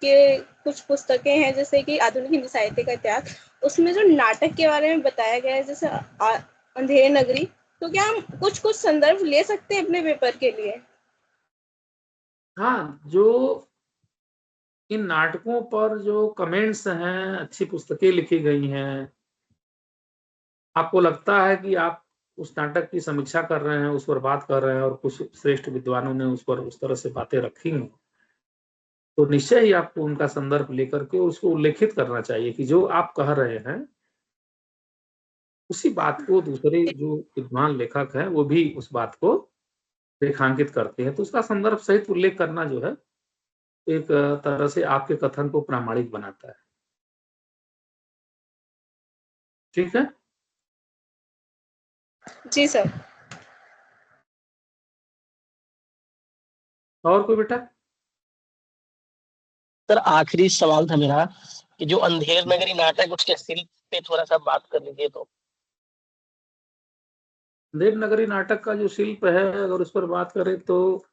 के कुछ पुस्तकें हैं जैसे कि आधुनिक हिंदी साहित्य का इतिहास, उसमें जो नाटक के बारे में बताया गया है जैसे अंधेरे नगरी, तो क्या हम कुछ कुछ संदर्भ ले सकते हैं अपने पेपर के लिए? हाँ, जो इन नाटकों पर जो कमेंट्स हैं, अच्छी पुस्तकें लिखी गई हैं, आपको लगता है कि आप उस नाटक की समीक्षा कर रहे हैं, उस पर बात कर रहे हैं और कुछ श्रेष्ठ विद्वानों ने उस पर उस तरह से बातें रखी हैं, तो निश्चय ही आपको उनका संदर्भ लेकर के उसको उल्लेखित करना चाहिए कि जो आप कह रहे हैं उसी बात को दूसरे जो विद्वान लेखक हैं वो भी उस बात को रेखांकित करते हैं, तो उसका संदर्भ सहित उल्लेख करना जो है एक तरह से आपके कथन को प्रामाणिक बनाता है। ठीक है। जी सर। और कोई बेटा? सर आखिरी सवाल था मेरा कि जो अंधेर नगरी नाटक उसके शिल्प पे थोड़ा सा बात कर लीजिए तो। देवनगरी नाटक का जो शिल्प है अगर उस पर बात करें तो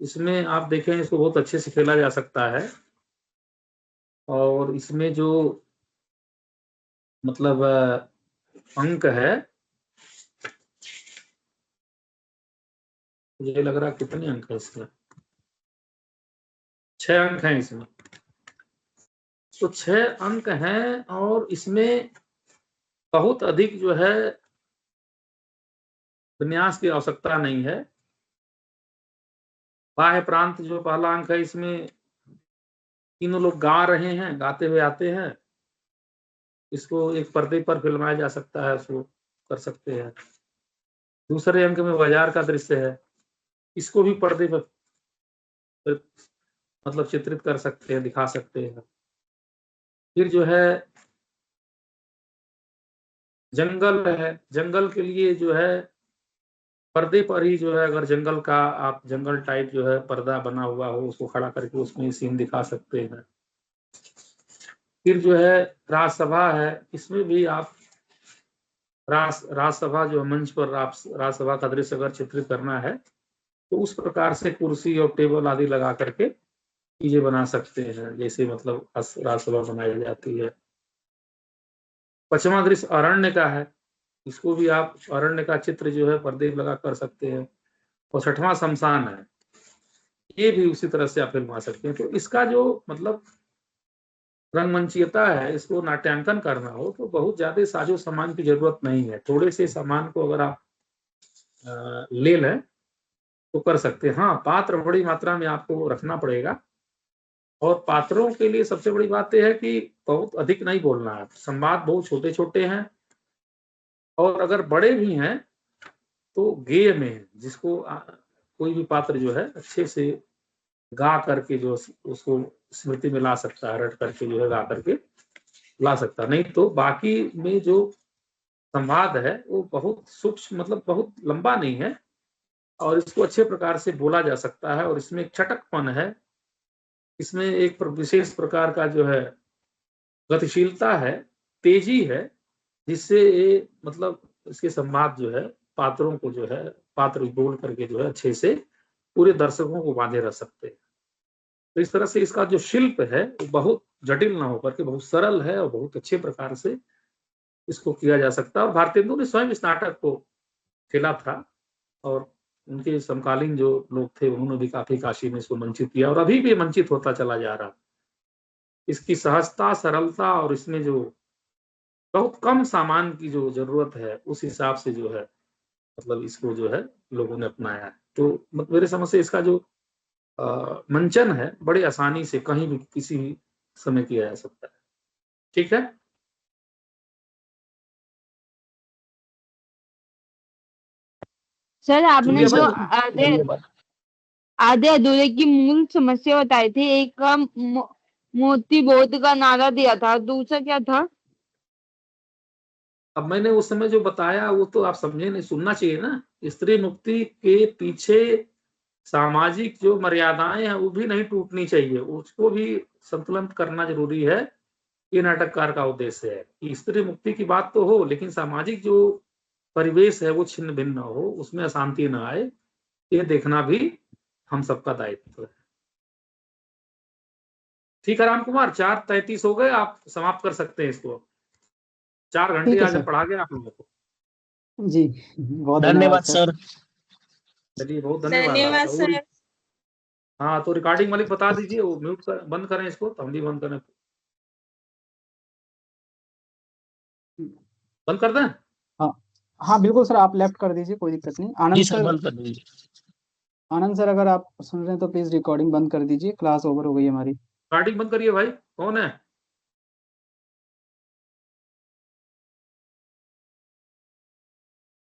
इसमें आप देखें इसको बहुत अच्छे से खेला जा सकता है और इसमें जो मतलब अंक है, मुझे लग रहा कितने अंक है इसमें, 6 अंक हैं इसमें। तो 6 अंक हैं और इसमें बहुत अधिक जो है विन्यास की आवश्यकता नहीं है। बाह्य प्रांत जो पहला अंक है इसमें तीनों लोग गा रहे हैं, गाते हुए आते हैं, इसको एक पर्दे पर फिल्माया जा सकता है, उसको कर सकते हैं। दूसरे अंक में बाजार का दृश्य है, इसको भी पर्दे पर मतलब चित्रित कर सकते हैं, दिखा सकते हैं। फिर जो है जंगल है, जंगल के लिए जो है पर्दे पर ही जो है अगर जंगल का आप जंगल टाइप जो है पर्दा बना हुआ हो उसको खड़ा करके उसमें सीन दिखा सकते हैं। फिर जो है राजसभा है, इसमें भी आप राजसभा जो मंच पर राजसभा का दृश्य अगर चित्रित करना है तो उस प्रकार से कुर्सी और टेबल आदि लगा करके चीजें बना सकते हैं, जैसे मतलब राजसभा बनाई जाती है। 5वां दृश्य अरण्य का है, इसको भी आप अरण्य का चित्र जो है पर्दे लगा कर सकते हैं। और 6वां शमशान है, ये भी उसी तरह से आप फिल्मा सकते हैं। तो इसका जो मतलब रंगमंचीयता है, इसको नाट्यांकन करना हो तो बहुत ज्यादा साजो सामान की जरूरत नहीं है, थोड़े से सामान को अगर आप ले लें तो कर सकते हैं। हाँ, पात्र बड़ी मात्रा में आपको रखना पड़ेगा और पात्रों के लिए सबसे बड़ी बात यह है कि बहुत अधिक नहीं बोलना है, संवाद बहुत छोटे छोटे हैं और अगर बड़े भी हैं तो गेय में जिसको कोई भी पात्र जो है अच्छे से गा करके जो उसको स्मृति में ला सकता है, रट करके जो है गा करके ला सकता है। नहीं तो बाकी में जो संवाद है वो बहुत सूक्ष्म मतलब बहुत लंबा नहीं है और इसको अच्छे प्रकार से बोला जा सकता है और इसमें एक चटकपन है, इसमें एक विशेष प्रकार का जो है गतिशीलता है, तेजी है, जिससे ये मतलब इसके संवाद जो है पात्रों को जो है पात्र बोल करके जो है अच्छे से पूरे दर्शकों को बांधे रह सकते हैं। तो इस तरह से इसका जो शिल्प है वो बहुत जटिल ना होकर के बहुत सरल है और बहुत अच्छे प्रकार से इसको किया जा सकता है। और भारतेंदु ने स्वयं इस नाटक को खेला था और उनके समकालीन जो लोग थे उन्होंने भी काफी काशी में इसको मंचित किया और अभी भी मंचित होता चला जा रहा। इसकी सहजता, सरलता और इसमें जो बहुत कम सामान की जो जरूरत है उस हिसाब से जो है मतलब इसको जो है लोगों ने अपनाया है। तो मेरे समझ से इसका जो मंचन है बड़े आसानी से कहीं भी किसी भी समय किया जा सकता है। ठीक है, सर आपने चूलिया जो भाई आधे धन्यवाद। आधे अधूरे की मूल समस्या बताई थी, एक का मोती बोध का नारा दिया था, दूसरा क्या था? अब मैंने उस समय जो बताया वो तो आप समझे नहीं, सुनना चाहिए ना। स्त्री मुक्ति के पीछे सामाजिक जो मर्यादाएं हैं वो भी नहीं टूटनी चाहिए, उसको भी संतुलन करना जरूरी है। ये नाटककार का उद्देश्य है कि स्त्री मुक्ति की बात तो हो, लेकिन सामाजिक जो परिवेश है वो छिन्न भिन्न न हो, उसमें अशांति न आए, ये देखना भी हम सबका दायित्व है। ठीक है राम कुमार, 4:33 हो गए, आप समाप्त कर सकते हैं इसको। 4 घंटे ठीक है आज सर। पढ़ा गया आप लोगों को। जी बहुत धन्यवाद सर। चलिए बहुत धन्यवाद धन्यवाद आपका। सर। हाँ तो रिकॉर्डिंग मालिक बता दीजिए, वो म्यूट कर, बंद करें इसको, तो हम भी बंद करें। बंद कर दें? हाँ हाँ बिल्कुल सर, आप लेफ्ट कर दीजिए, कोई दिक्कत नहीं। जी आनंद सर, सर, बंद कर दीजिए। आनंद सर अगर आप सुन रहे हैं तो प्लीज रिकॉर्डिंग बंद कर दीजिए, क्लास ओवर हो गई हमारी। रिकॉर्डिंग बंद करिए भाई, कौन है?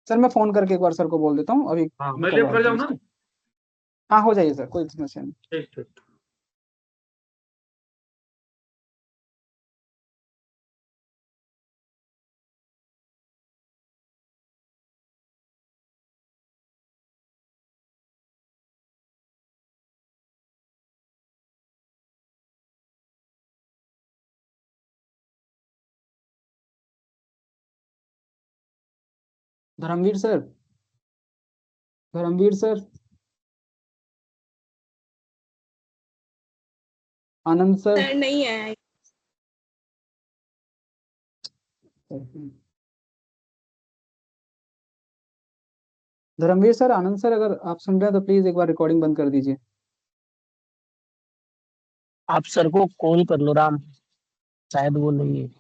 सर मैं फोन करके एक बार सर को बोल देता हूँ, अभी हाँ मैं मैं लेफ्ट करवा कर देता जाऊँ हूँ ना? इसको। हाँ हो जाइए सर, कोई समस्या नहीं। ठीक ठीक। धर्मवीर सर, धर्मवीर सर, आनंद सर। सर नहीं आया। धर्मवीर सर, आनंद सर, अगर आप सुन रहे हैं तो प्लीज एक बार रिकॉर्डिंग बंद कर दीजिए। आप सर को कॉल कर लो राम, शायद वो नहीं है।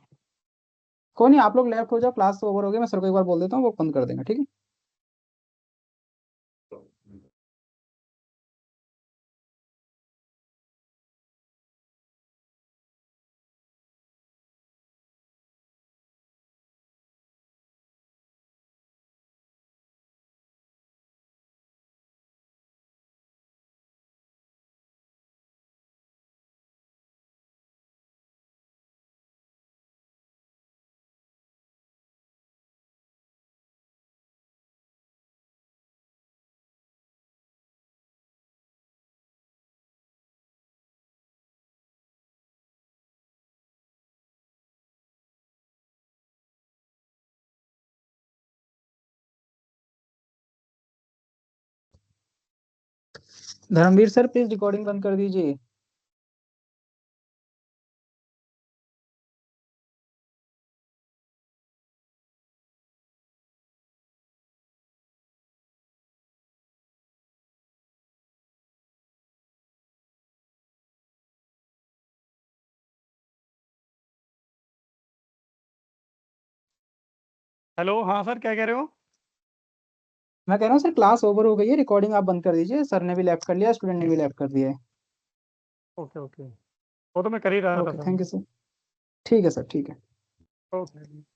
कोई नहीं, आप लोग लेफ्ट हो जाओ, क्लास तो ओवर हो गई। मैं सर को एक बार बोल देता हूँ, वो बंद कर देंगे, ठीक है। धर्मवीर सर प्लीज रिकॉर्डिंग बंद कर दीजिए। हेलो, हाँ सर, क्या कह रहे हो? मैं कह रहा हूँ सर क्लास ओवर हो गई है, रिकॉर्डिंग आप बंद कर दीजिए। सर ने भी लेफ्ट कर लिया, स्टूडेंट ने भी लेफ्ट कर दिया है। ओके ओके, वो तो मैं कर ही रहा था okay sir. Thank you sir. ठीक है सर, ठीक है। ओके।